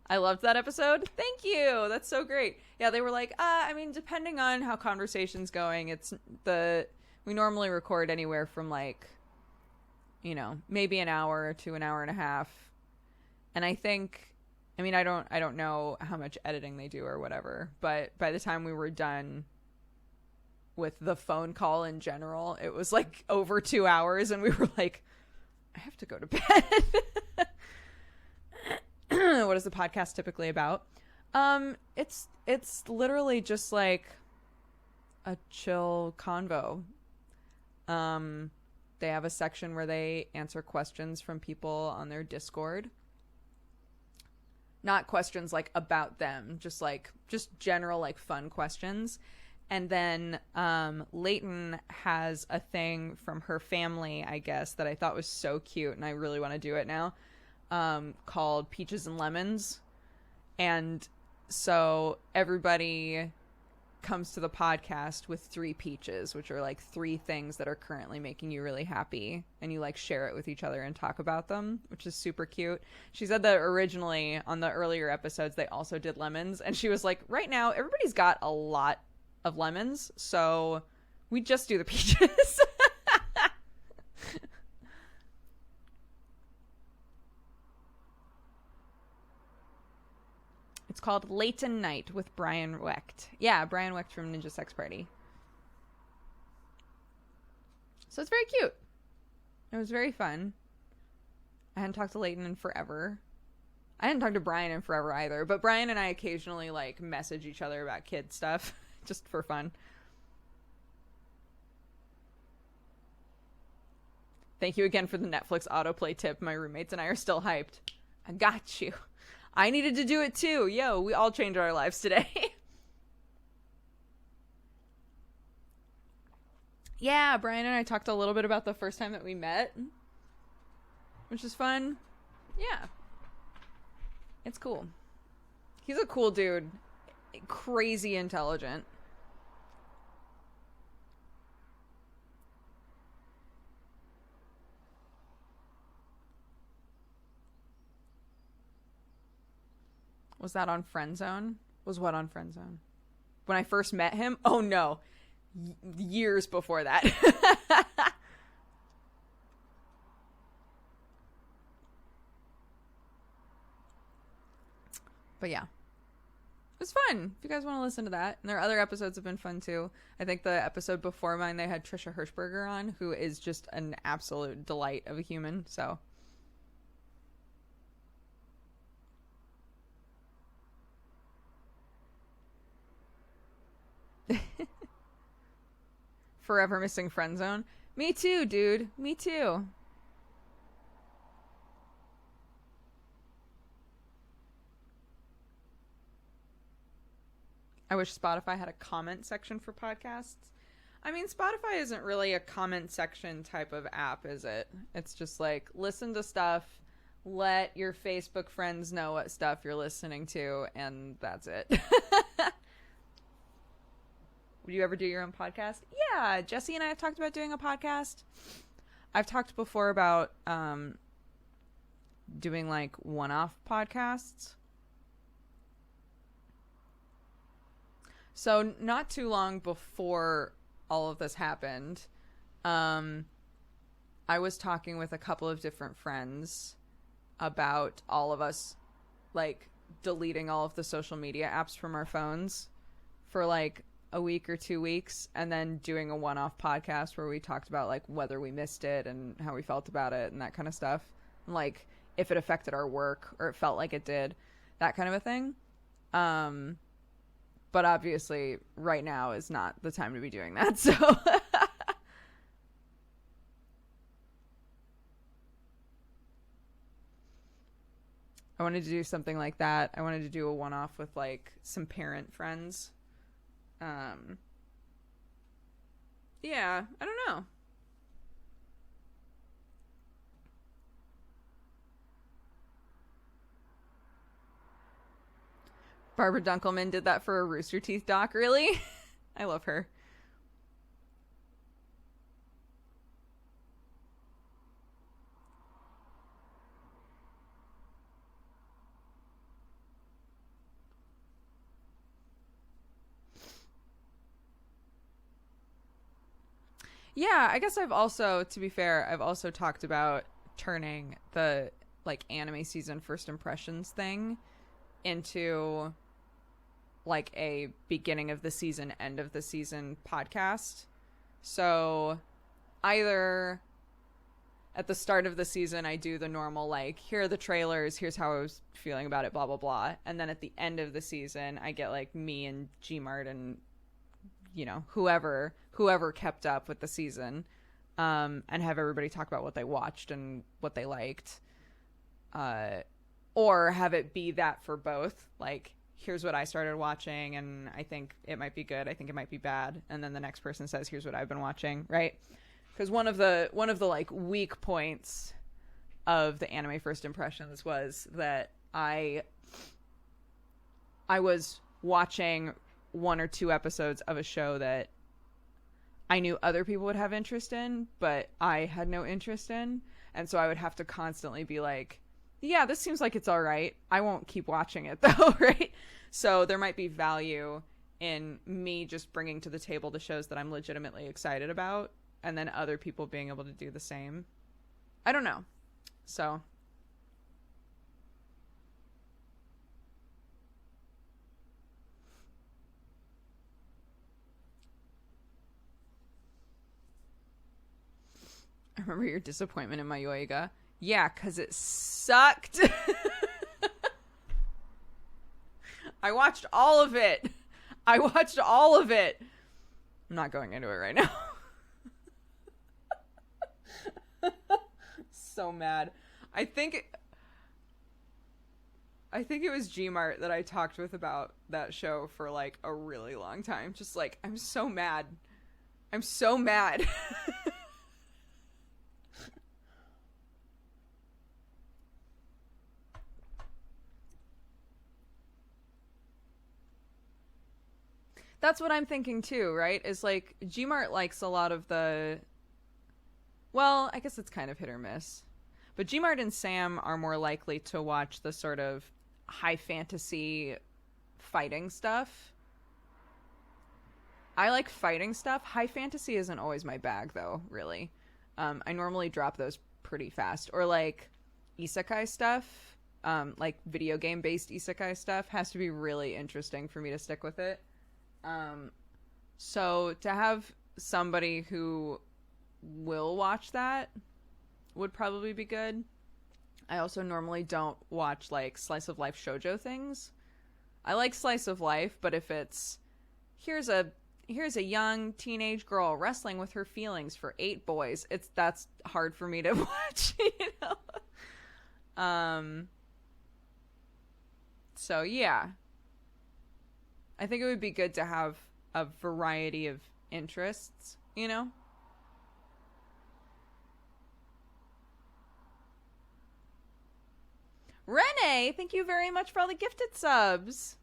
I loved that episode. Thank you. That's so great. Yeah, they were like, depending on how conversation's going, we normally record anywhere from like, maybe an hour to an hour and a half. And I think, I don't know how much editing they do or whatever, but by the time we were done with the phone call in general, it was like over 2 hours, and we were like, I have to go to bed. What is the podcast typically about? It's literally just like a chill convo. They have a section where they answer questions from people on their Discord. Not questions like about them, just general like fun questions. And then Leighton has a thing from her family, I guess, that I thought was so cute, and I really want to do it now, called Peaches and Lemons. And so everybody comes to the podcast with 3 peaches, which are like 3 things that are currently making you really happy, and you like share it with each other and talk about them, which is super cute. She said that originally on the earlier episodes they also did lemons, and she was like, right now everybody's got a lot of lemons, so we just do the peaches. It's called Late Night with Brian Wecht. Yeah, Brian Wecht from Ninja Sex Party. So it's very cute. It was very fun. I hadn't talked to Leighton in forever. I hadn't talked to Brian in forever either, but Brian and I occasionally like message each other about kid stuff. Just for fun. Thank you again for the Netflix autoplay tip. My roommates and I are still hyped. I got you. I needed to do it too. Yo, we all changed our lives today. Yeah, Brian and I talked a little bit about the first time that we met, which is fun. Yeah. It's cool. He's a cool dude. Crazy intelligent. Was that on Friendzone? Was what on Friendzone? When I first met him? Oh no. Years before that. But yeah. It was fun. If you guys want to listen to that. And their other episodes have been fun too. I think the episode before mine, they had Trisha Hirschberger on, who is just an absolute delight of a human. So Forever missing friend zone. Me too, dude. Me too. I wish Spotify had a comment section for podcasts. I mean, Spotify isn't really a comment section type of app, is it? It's just like, listen to stuff, let your Facebook friends know what stuff you're listening to, and that's it. Would you ever do your own podcast? Yeah, Jesse and I have talked about doing a podcast. I've talked before about doing like one-off podcasts. So not too long before all of this happened, I was talking with a couple of different friends about all of us like deleting all of the social media apps from our phones for like a week or 2 weeks, and then doing a one-off podcast where we talked about like whether we missed it and how we felt about it and that kind of stuff, and, like if it affected our work or it felt like it did, that kind of a thing. But obviously right now is not the time to be doing that, so I wanted to do something like that. I wanted to do a one-off with like some parent friends. Yeah, I don't know. Barbara Dunkelman did that for a Rooster Teeth doc, really? I love her. Yeah, I guess I've also, to be fair, I've also talked about turning the like anime season first impressions thing into like a beginning of the season, end of the season podcast. So either at the start of the season, I do the normal, like, here are the trailers, here's how I was feeling about it, blah, blah, blah. And then at the end of the season, I get like me and Gmart and, you know, whoever kept up with the season, and have everybody talk about what they watched and what they liked. Or have it be that for both, like, here's what I started watching and I think it might be good, I think it might be bad, and then the next person says here's what I've been watching, right? Because one of the like weak points of the anime first impressions was that I was watching 1 or 2 episodes of a show that I knew other people would have interest in, but I had no interest in, and so I would have to constantly be like, yeah, this seems like it's all right. I won't keep watching it, though, right? So there might be value in me just bringing to the table the shows that I'm legitimately excited about, and then other people being able to do the same. I don't know. So I remember your disappointment in Mayoiga. Yeah, because it sucked. I watched all of it. I'm not going into it right now. So mad. I think it was Gmart that I talked with about that show for like a really long time. Just like, I'm so mad. That's what I'm thinking too, right? Is like Gmart likes a lot of the, well, I guess it's kind of hit or miss. But Gmart and Sam are more likely to watch the sort of high fantasy fighting stuff. I like fighting stuff. High fantasy isn't always my bag though, really. I normally drop those pretty fast. Or like isekai stuff, like video game based isekai stuff has to be really interesting for me to stick with it. So to have somebody who will watch that would probably be good. I also normally don't watch like slice of life shoujo things. I like slice of life, but if it's here's a here's a young teenage girl wrestling with her feelings for 8 boys. That's hard for me to watch, you know. So yeah, I think it would be good to have a variety of interests, you know. Renee, thank you very much for all the gifted subs.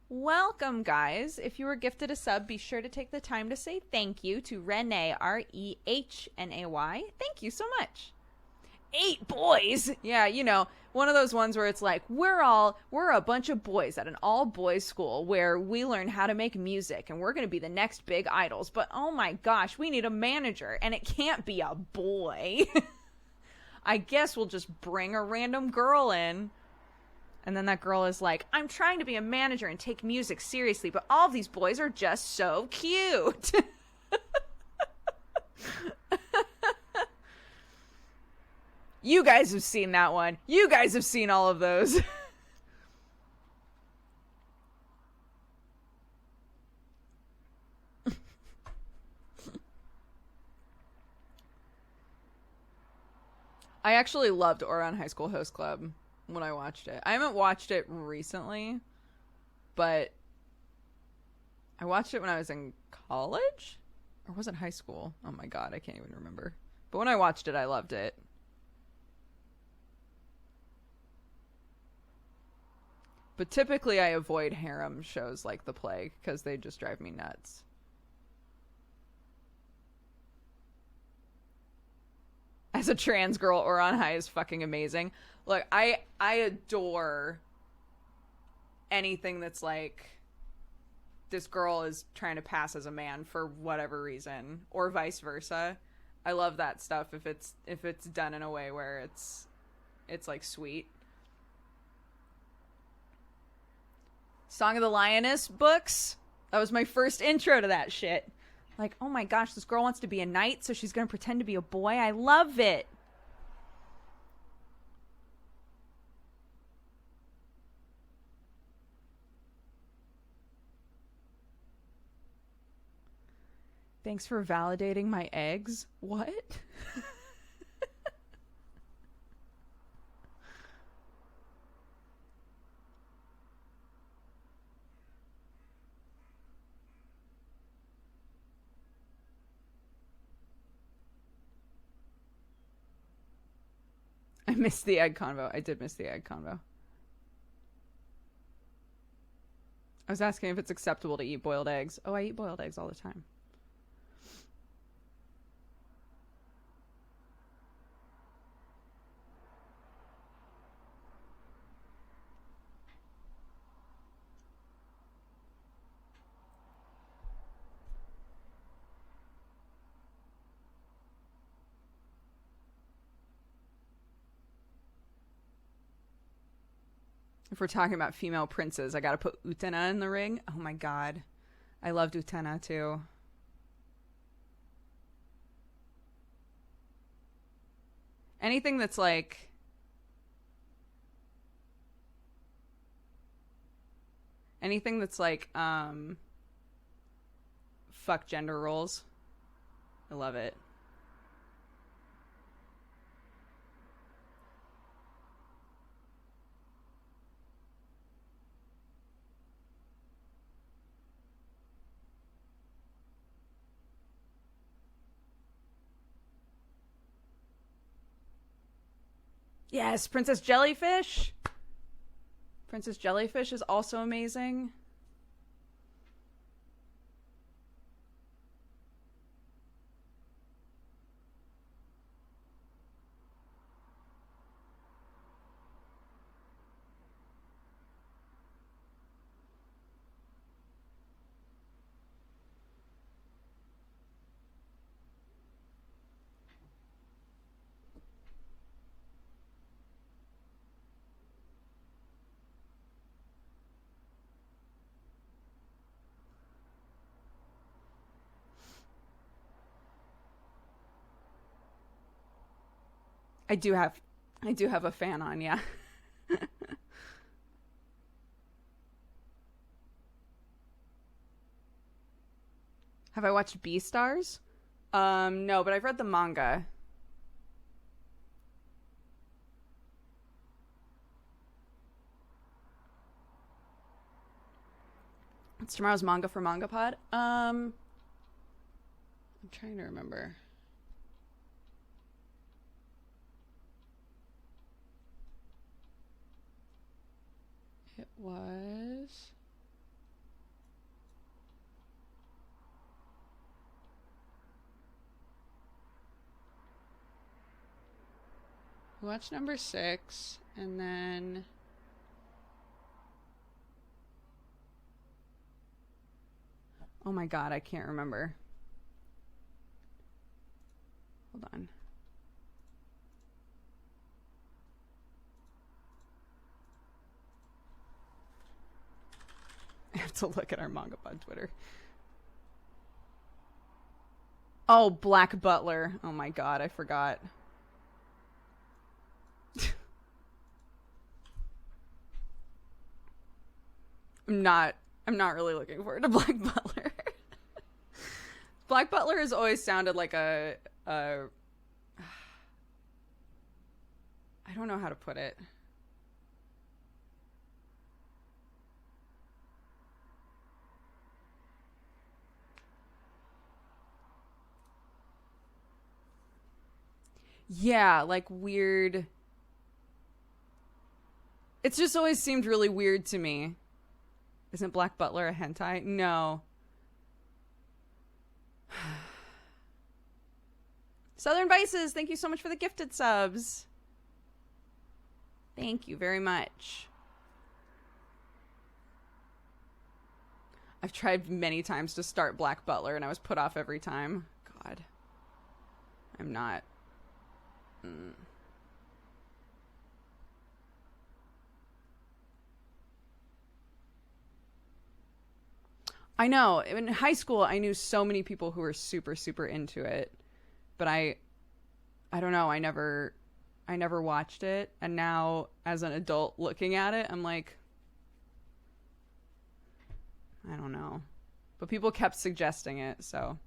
Welcome, guys. If you were gifted a sub, be sure to take the time to say thank you to Renee, Rehnay. Thank you so much. 8 boys. Yeah, you know, one of those ones where it's like, we're a bunch of boys at an all-boys school where we learn how to make music and we're going to be the next big idols. But oh my gosh, we need a manager and it can't be a boy. I guess we'll just bring a random girl in. And then that girl is like, I'm trying to be a manager and take music seriously, but all these boys are just so cute. You guys have seen that one. You guys have seen all of those. I actually loved Ouran High School Host Club when I watched it. I haven't watched it recently, but I watched it when I was in college? Or was it high school? Oh my god, I can't even remember. But when I watched it, I loved it. But typically I avoid harem shows like The Plague because they just drive me nuts. As a trans girl, Ouran High is fucking amazing. Look, I adore anything that's like this girl is trying to pass as a man for whatever reason, or vice versa. I love that stuff if it's done in a way where it's like sweet. Song of the Lioness books. That was my first intro to that shit. Like, oh my gosh, this girl wants to be a knight, so she's gonna pretend to be a boy. I love it. Thanks for validating my eggs. What? I missed the egg convo. I did miss the egg convo. I was asking if it's acceptable to eat boiled eggs. Oh, I eat boiled eggs all the time. If we're talking about female princes, I gotta put Utena in the ring. Oh my god. I loved Utena too. Anything that's like... Anything that's like, fuck gender roles. I love it. Yes, Princess Jellyfish. Princess Jellyfish is also amazing. I do have a fan on, yeah. Have I watched Beastars? No, but I've read the manga. It's tomorrow's manga for Manga Pod. I'm trying to remember. It was... We watched number 6, and then... Oh my god, I can't remember. Hold on. I have to look at our manga pod Twitter. Oh, Black Butler. Oh my god, I forgot. I'm not really looking forward to Black Butler. Black Butler has always sounded like a I don't know how to put it. Yeah, like weird. It's just always seemed really weird to me. Isn't Black Butler a hentai? No. Southern Vices, thank you so much for the gifted subs. Thank you very much. I've tried many times to start Black Butler and I was put off every time. God. I'm not. I know. In high school, I knew so many people who were super, super into it. But I don't know. I never watched it. And now, as an adult looking at it, I'm like, I don't know. But people kept suggesting it, so.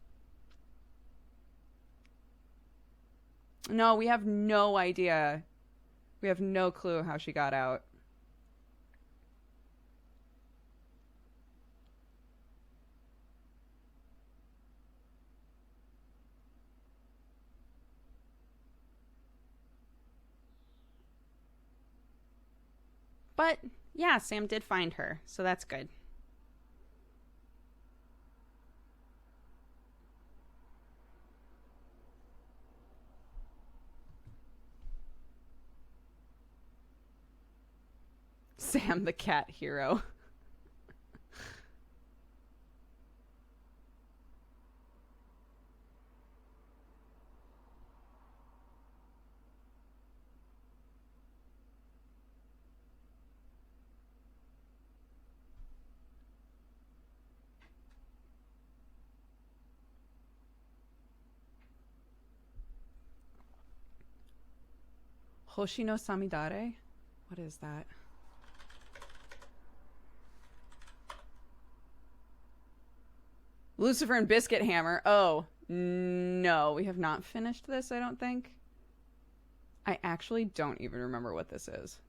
No, we have no idea. We have no clue how she got out. But, yeah, Sam did find her, so that's good. Sam the cat hero. Hoshino Samidare? What is that? Lucifer and Biscuit Hammer. Oh, no. We have not finished this, I don't think. I actually don't even remember what this is.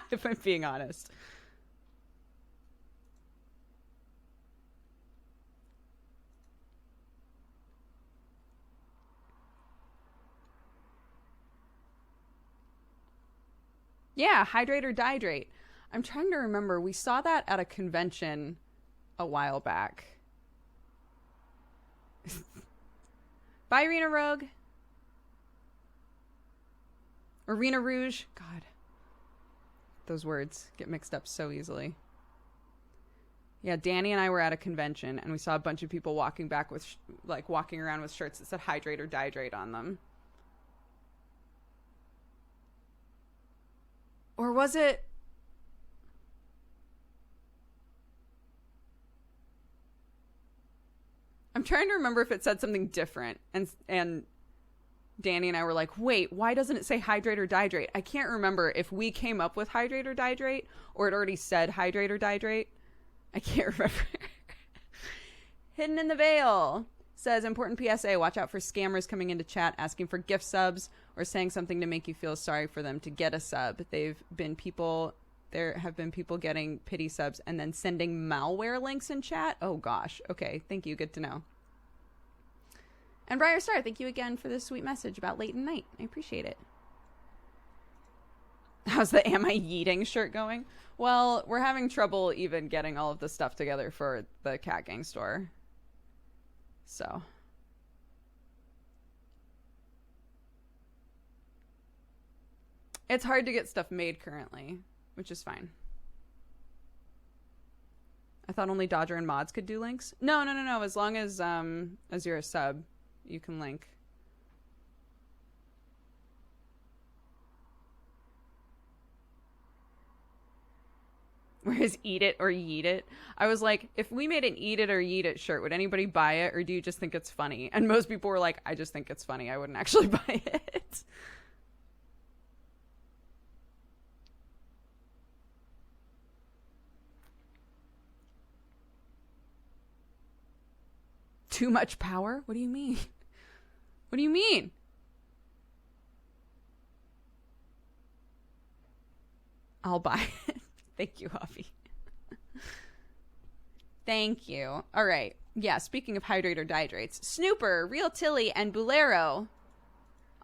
If I'm being honest. Yeah, hydrate or dihydrate. I'm trying to remember. We saw that at a convention a while back. Bye, Rena Rogue. Or Rena Rouge. God. Those words get mixed up so easily. Yeah, Danny and I were at a convention and we saw a bunch of people walking back with, walking around with shirts that said hydrate or dihydrate on them. Or was it... I'm trying to remember if it said something different. And Danny and I were like, wait, why doesn't it say hydrate or dihydrate? I can't remember if we came up with hydrate or dihydrate or it already said hydrate or dihydrate. I can't remember. Hidden in the Veil says, important PSA, watch out for scammers coming into chat asking for gift subs or saying something to make you feel sorry for them to get a sub. There have been people getting pity subs and then sending malware links in chat. Oh gosh. Okay. Thank you. Good to know. And Briar Star, thank you again for this sweet message about late at night. I appreciate it. How's the Am I Yeeting shirt going? Well, we're having trouble even getting all of the stuff together for the Cat Gang store. So. It's hard to get stuff made currently, which is fine. I thought only Dodger and mods could do links. No. As long as you're a sub, you can link. Whereas eat it or yeet it. I was like, if we made an eat it or yeet it shirt, would anybody buy it, or do you just think it's funny? And most people were like, I just think it's funny. I wouldn't actually buy it. Too much power? What do you mean? What do you mean? I'll buy it. Thank you, Huffy. Thank you. All right. Yeah, speaking of hydrate or dihydrates, Snooper, Real Tilly, and Bolero.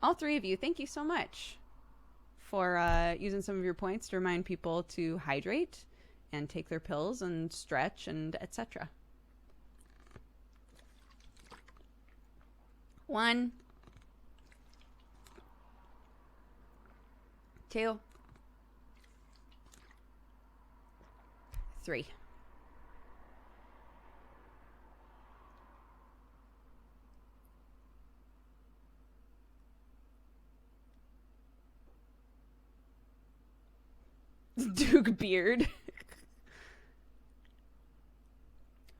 All three of you, thank you so much for using some of your points to remind people to hydrate and take their pills and stretch and etc. 1, 2, 3. Duke Beard.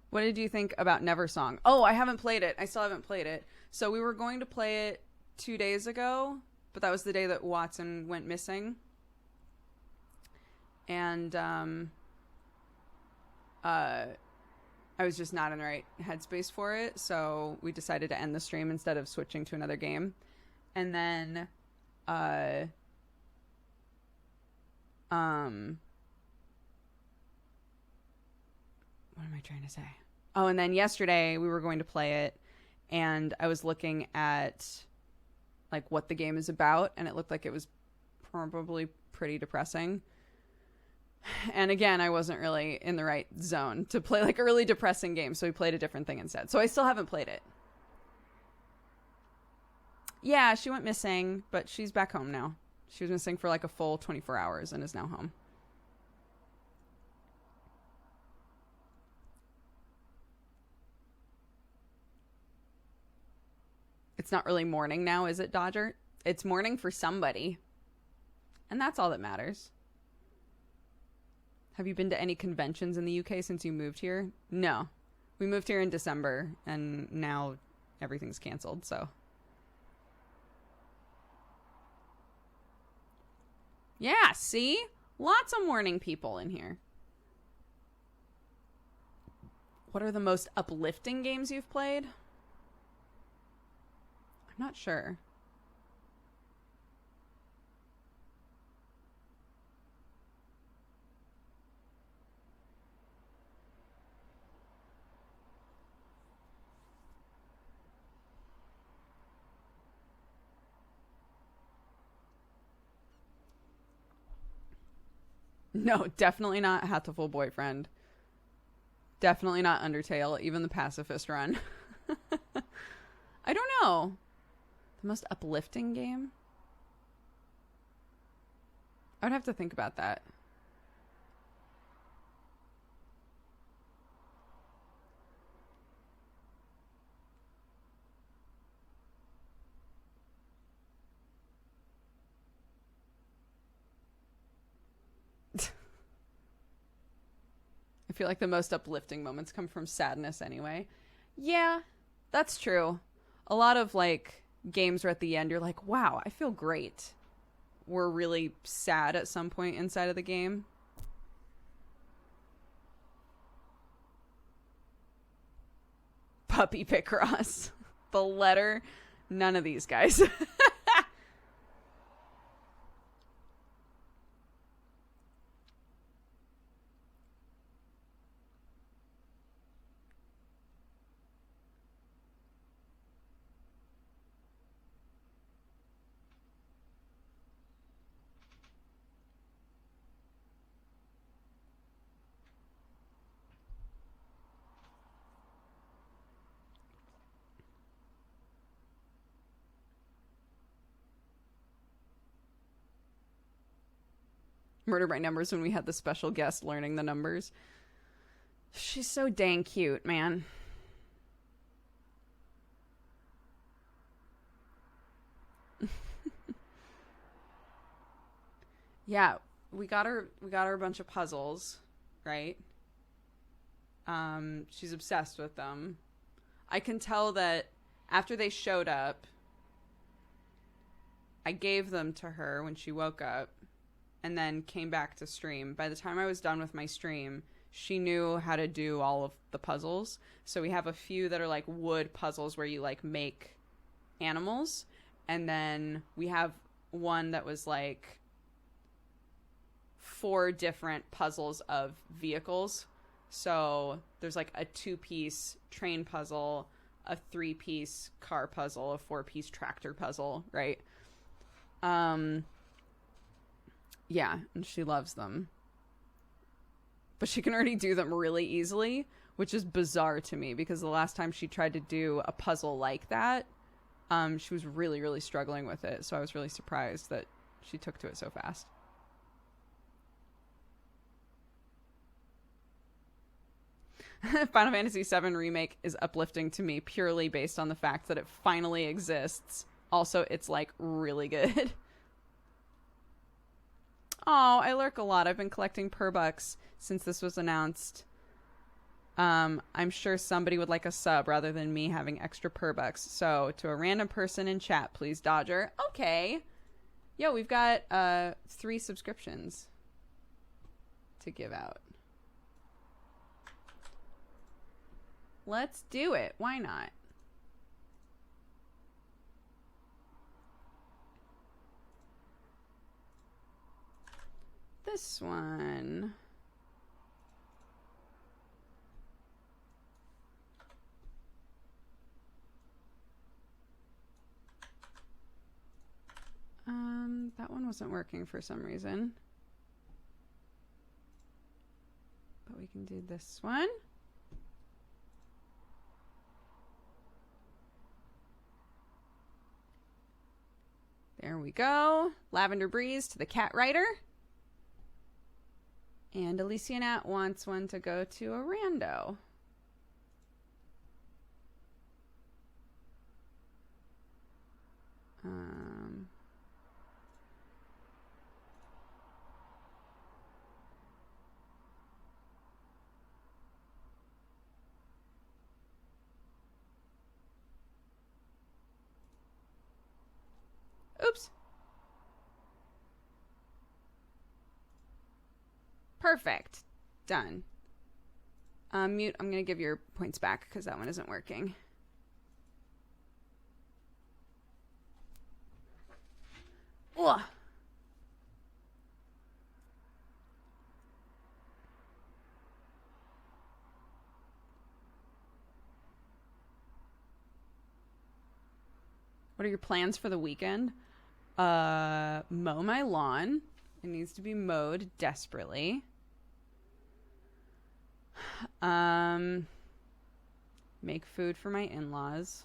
What did you think about Never Song? Oh, I haven't played it. I still haven't played it. So we were going to play it 2 days ago, but that was the day that Watson went missing. And I was just not in the right headspace for it, so we decided to end the stream instead of switching to another game. And then what am I trying to say? Oh, and then yesterday we were going to play it, and I was looking at like what the game is about, and it looked like it was probably pretty depressing. And again, I wasn't really in the right zone to play like a really depressing game, so we played a different thing instead. So I still haven't played it. Yeah, she went missing, but she's back home now. She was missing for like a full 24 hours and is now home. It's not really morning now, is it, Dodger? It's morning for somebody. And that's all that matters. Have you been to any conventions in the UK since you moved here? No. We moved here in December, and now everything's canceled, so. Yeah, see? Lots of morning people in here. What are the most uplifting games you've played? I'm not sure. No, definitely not Hatoful Boyfriend. Definitely not Undertale, even the Pacifist Run. I don't know. The most uplifting game? I would have to think about that. I feel like the most uplifting moments come from sadness anyway. Yeah, that's true. A lot of like games where at the end you're like, wow, I feel great. We're really sad at some point inside of the game. Puppy Picross. The letter, none of these guys. Murder by Numbers when we had the special guest learning the numbers. She's so dang cute, man. Yeah, we got her a bunch of puzzles, right? She's obsessed with them. I can tell that after they showed up, I gave them to her when she woke up. And then came back to stream. By the time I was done with my stream, she knew how to do all of the puzzles. So we have a few that are like wood puzzles where you like make animals. And then we have one that was like 4 different puzzles of vehicles. So there's like a 2-piece train puzzle, a 3-piece car puzzle, a 4-piece tractor puzzle, right? Yeah, and she loves them. But she can already do them really easily, which is bizarre to me because the last time she tried to do a puzzle like that, she was really, really struggling with it. So I was really surprised that she took to it so fast. Final Fantasy VII Remake is uplifting to me purely based on the fact that it finally exists. Also, it's like really good. Oh, I lurk a lot. I've been collecting Purbucks since this was announced. I'm sure somebody would like a sub rather than me having extra Purbucks. So, to a random person in chat, please, Dodger. Okay. Yeah, we've got 3 subscriptions to give out. Let's do it. Why not? This one. That one wasn't working for some reason. But we can do this one. There we go. Lavender Breeze to the Cat Rider. And Alicia Nat wants one to go to a rando. Oops. Perfect. Done. Mute, I'm going to give your points back because that one isn't working. Ugh. What are your plans for the weekend? Mow my lawn. It needs to be mowed desperately. Make food for my in-laws.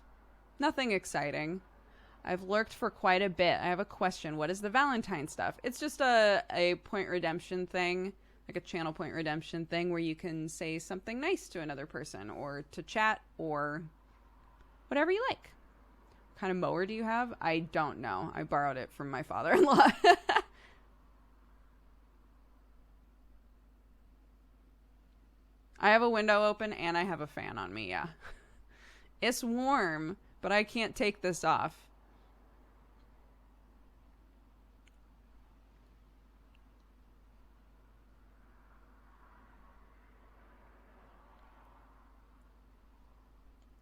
Nothing exciting. I've lurked for quite a bit. I have a question. What is the Valentine stuff? It's just a point redemption thing, like a channel point redemption thing where you can say something nice to another person or to chat or whatever you like. What kind of mower do you have? I don't know. I borrowed it from my father-in-law. I have a window open and I have a fan on me, yeah. It's warm, but I can't take this off.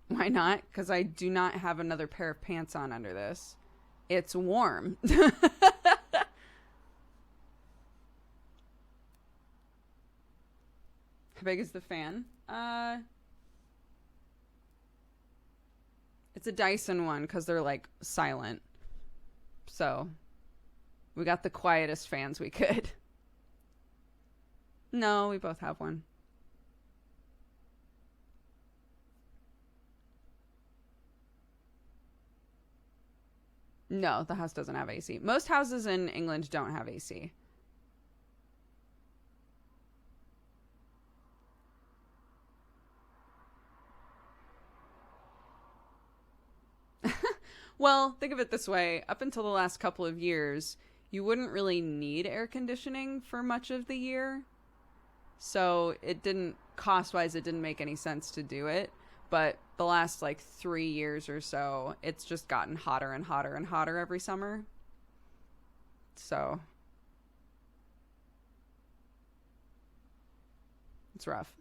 Why Why not? Because I do not have another pair of pants on under this. It's warm. How big is the fan? It's a Dyson one because they're like silent. So we got the quietest fans we could. No, we both have one. No, the house doesn't have AC. Most houses in England don't have AC. Well, think of it this way. Up until the last couple of years, you wouldn't really need air conditioning for much of the year. So it didn't, cost-wise, it didn't make any sense to do it. But the last, like, 3 years or so, it's just gotten hotter and hotter and hotter every summer. So it's rough.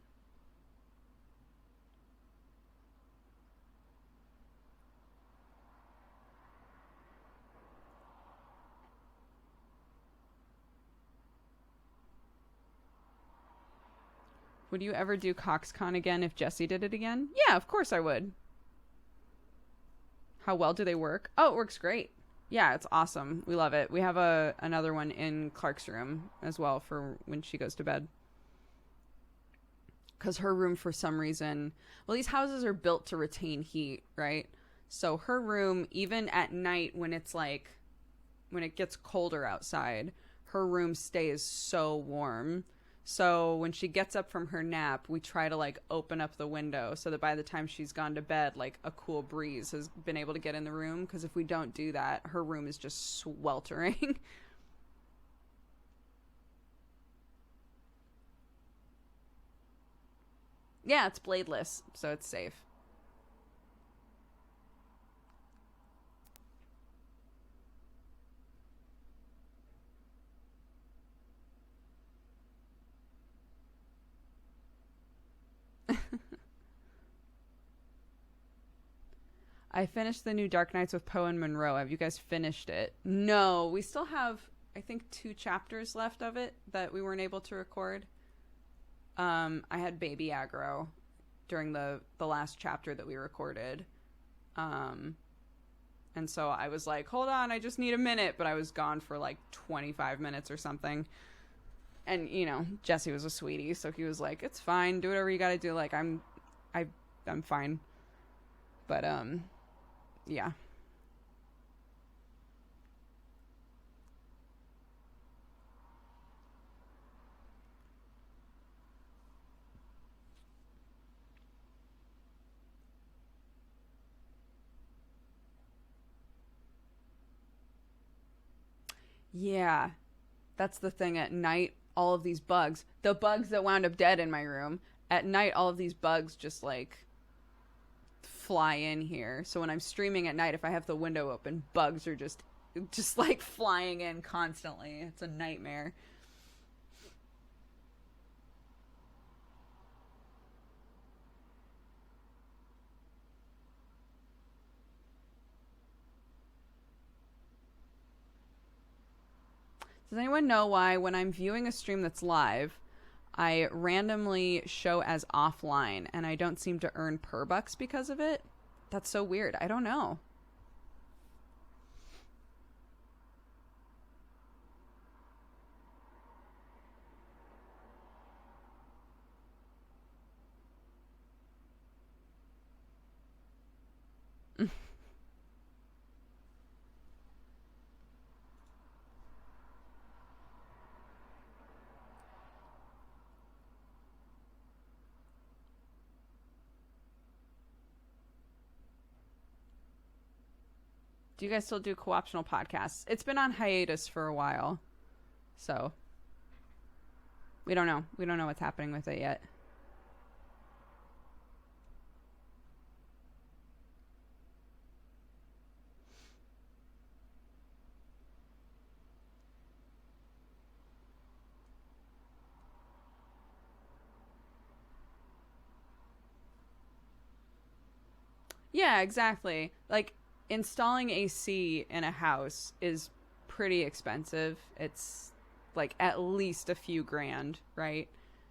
Would you ever do CoxCon again if Jesse did it again? Yeah, of course I would. How well do they work? Oh, it works great. Yeah, it's awesome. We love it. We have another one in Clark's room as well for when she goes to bed. Because her room, for some reason... Well, these houses are built to retain heat, right? So her room, even at night when it's like... When it gets colder outside, her room stays so warm. So when she gets up from her nap, we try to like open up the window so that by the time she's gone to bed, like a cool breeze has been able to get in the room. Because if we don't do that, her room is just sweltering. Yeah, it's bladeless, so it's safe. I finished the new Dark Knights with Poe and Monroe. Have you guys finished it? No, we still have, I think, 2 chapters left of it that we weren't able to record. I had baby aggro during the last chapter that we recorded. And so I was like, hold on, I just need a minute. But I was gone for like 25 minutes or something. And, you know, Jesse was a sweetie, so he was like, it's fine, do whatever you gotta do. Like, I'm fine. But, yeah. Yeah. That's the thing. At night, all of these bugs, the bugs that wound up dead in my room, at night, all of these bugs just, like, fly in here. So when I'm streaming at night, if I have the window open, bugs are just like flying in constantly. It's a nightmare. Does anyone know why when I'm viewing a stream that's live, I randomly show as offline and I don't seem to earn per-bucks because of it? That's so weird. I don't know. Do you guys still do co-optional podcasts? It's been on hiatus for a while. So we don't know. We don't know what's happening with it yet. Yeah, exactly. Like, installing AC in a house is pretty expensive. It's like at least a few grand, right?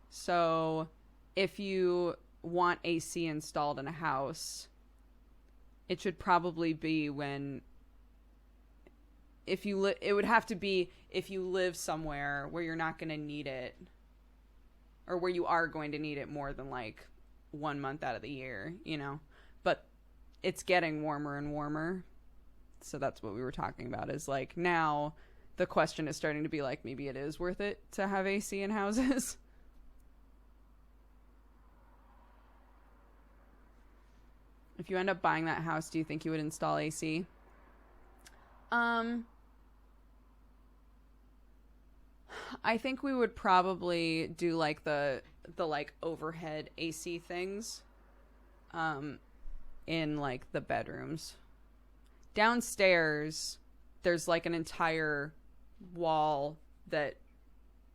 So if you want AC installed in a house, it should probably be when it would have to be if you live somewhere where you're not going to need it, or where you are going to need it more than like 1 month out of the year, you know. But it's getting warmer and warmer, so that's what we were talking about, is like now the question is starting to be like, maybe it is worth it to have AC in houses. If you end up buying that house, do you think you would install AC? I think we would probably do like the like overhead AC things in like the bedrooms. Downstairs there's like an entire wall that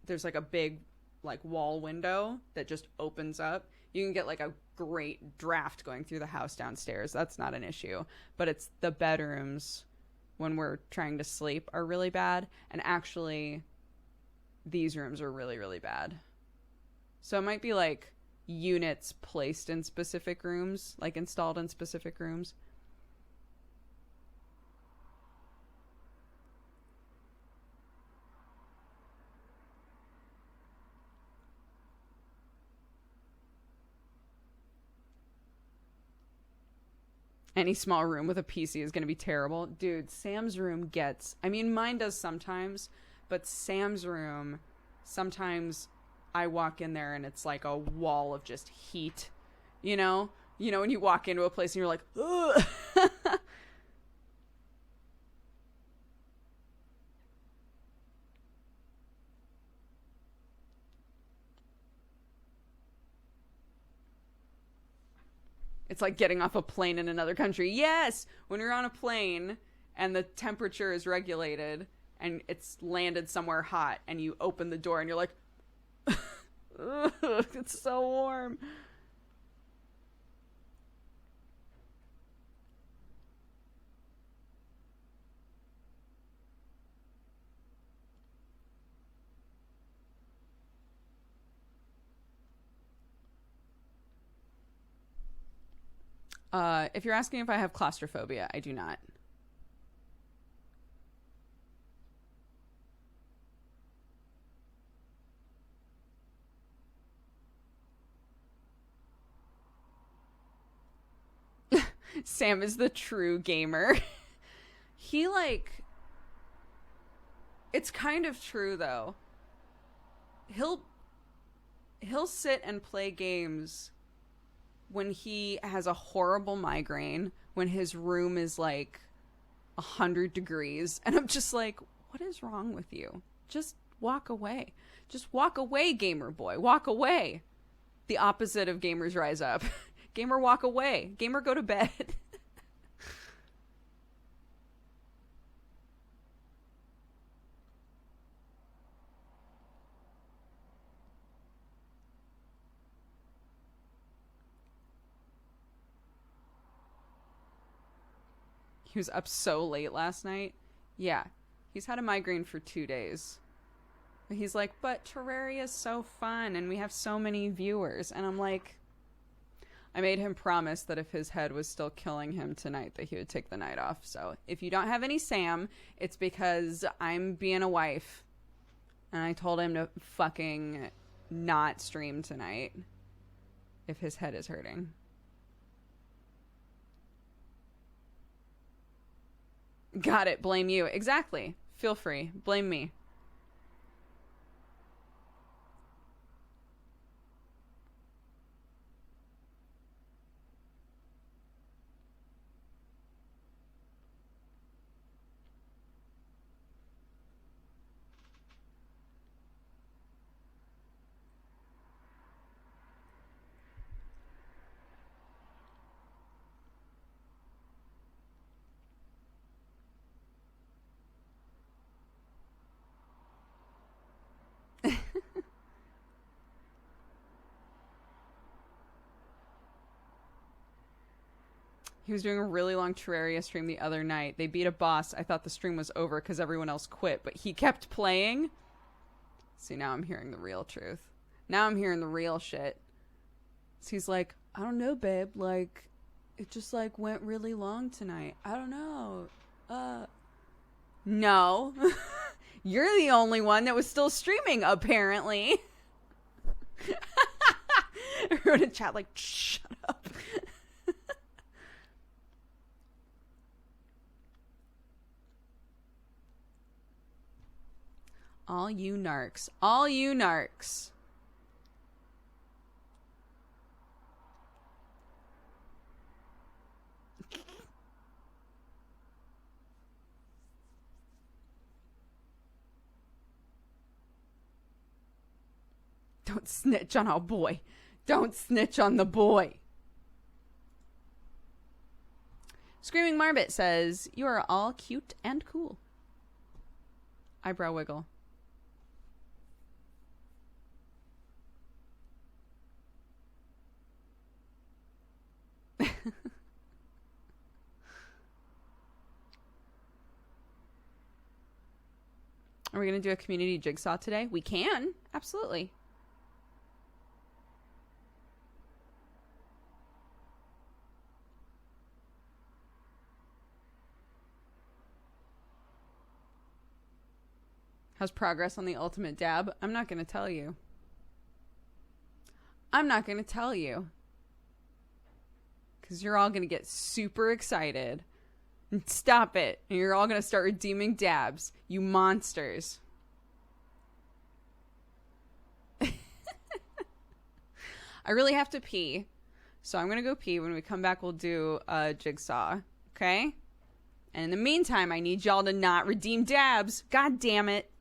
there's like a big like wall window that just opens up. You can get like a great draft going through the house downstairs. That's not an issue. But it's the bedrooms when we're trying to sleep are really bad. And actually, these rooms are really, really bad. So it might be like units placed in specific rooms, like installed in specific rooms. Any small room with a PC is going to be terrible. Dude, Sam's room gets... I mean, mine does sometimes, but Sam's room, sometimes I walk in there and it's like a wall of just heat. You know? You know, when you walk into a place and you're like, ugh. It's like getting off a plane in another country. Yes! When you're on a plane and the temperature is regulated and it's landed somewhere hot and you open the door and you're like, ugh, it's so warm. If you're asking if I have claustrophobia, I do not. Sam is the true gamer. He like... It's kind of true, though. He'll sit and play games when he has a horrible migraine, when his room is like 100 degrees, and I'm just like, what is wrong with you? Just walk away. Just walk away, gamer boy. Walk away. The opposite of gamers rise up. Gamer walk away. Gamer go to bed. He was up so late last night. Yeah, he's had a migraine for 2 days. He's like, but Terraria's so fun and we have so many viewers. And I'm like, I made him promise that if his head was still killing him tonight, that he would take the night off. So if you don't have any Sam, it's because I'm being a wife. And I told him to fucking not stream tonight if his head is hurting. Got it. Blame you. Exactly. Feel free. Blame me. He was doing a really long Terraria stream the other night. They beat a boss. I thought the stream was over because everyone else quit, but he kept playing. See, now I'm hearing the real truth. Now I'm hearing the real shit. So he's like, I don't know, babe. Like, it just, like, went really long tonight. I don't know. No. You're the only one that was still streaming, apparently. Everyone in chat, like, shut up. All you narcs. All you narcs. Don't snitch on our boy. Don't snitch on the boy. Screaming Marbit says, you are all cute and cool. Eyebrow wiggle. Are we going to do a community jigsaw today? We can. Absolutely. How's progress on the ultimate dab? I'm not going to tell you. I'm not going to tell you. Because you're all going to get super excited. Stop it. And you're all going to start redeeming dabs. You monsters. I really have to pee. So I'm going to go pee. When we come back, we'll do a jigsaw. Okay? And in the meantime, I need y'all to not redeem dabs. God damn it.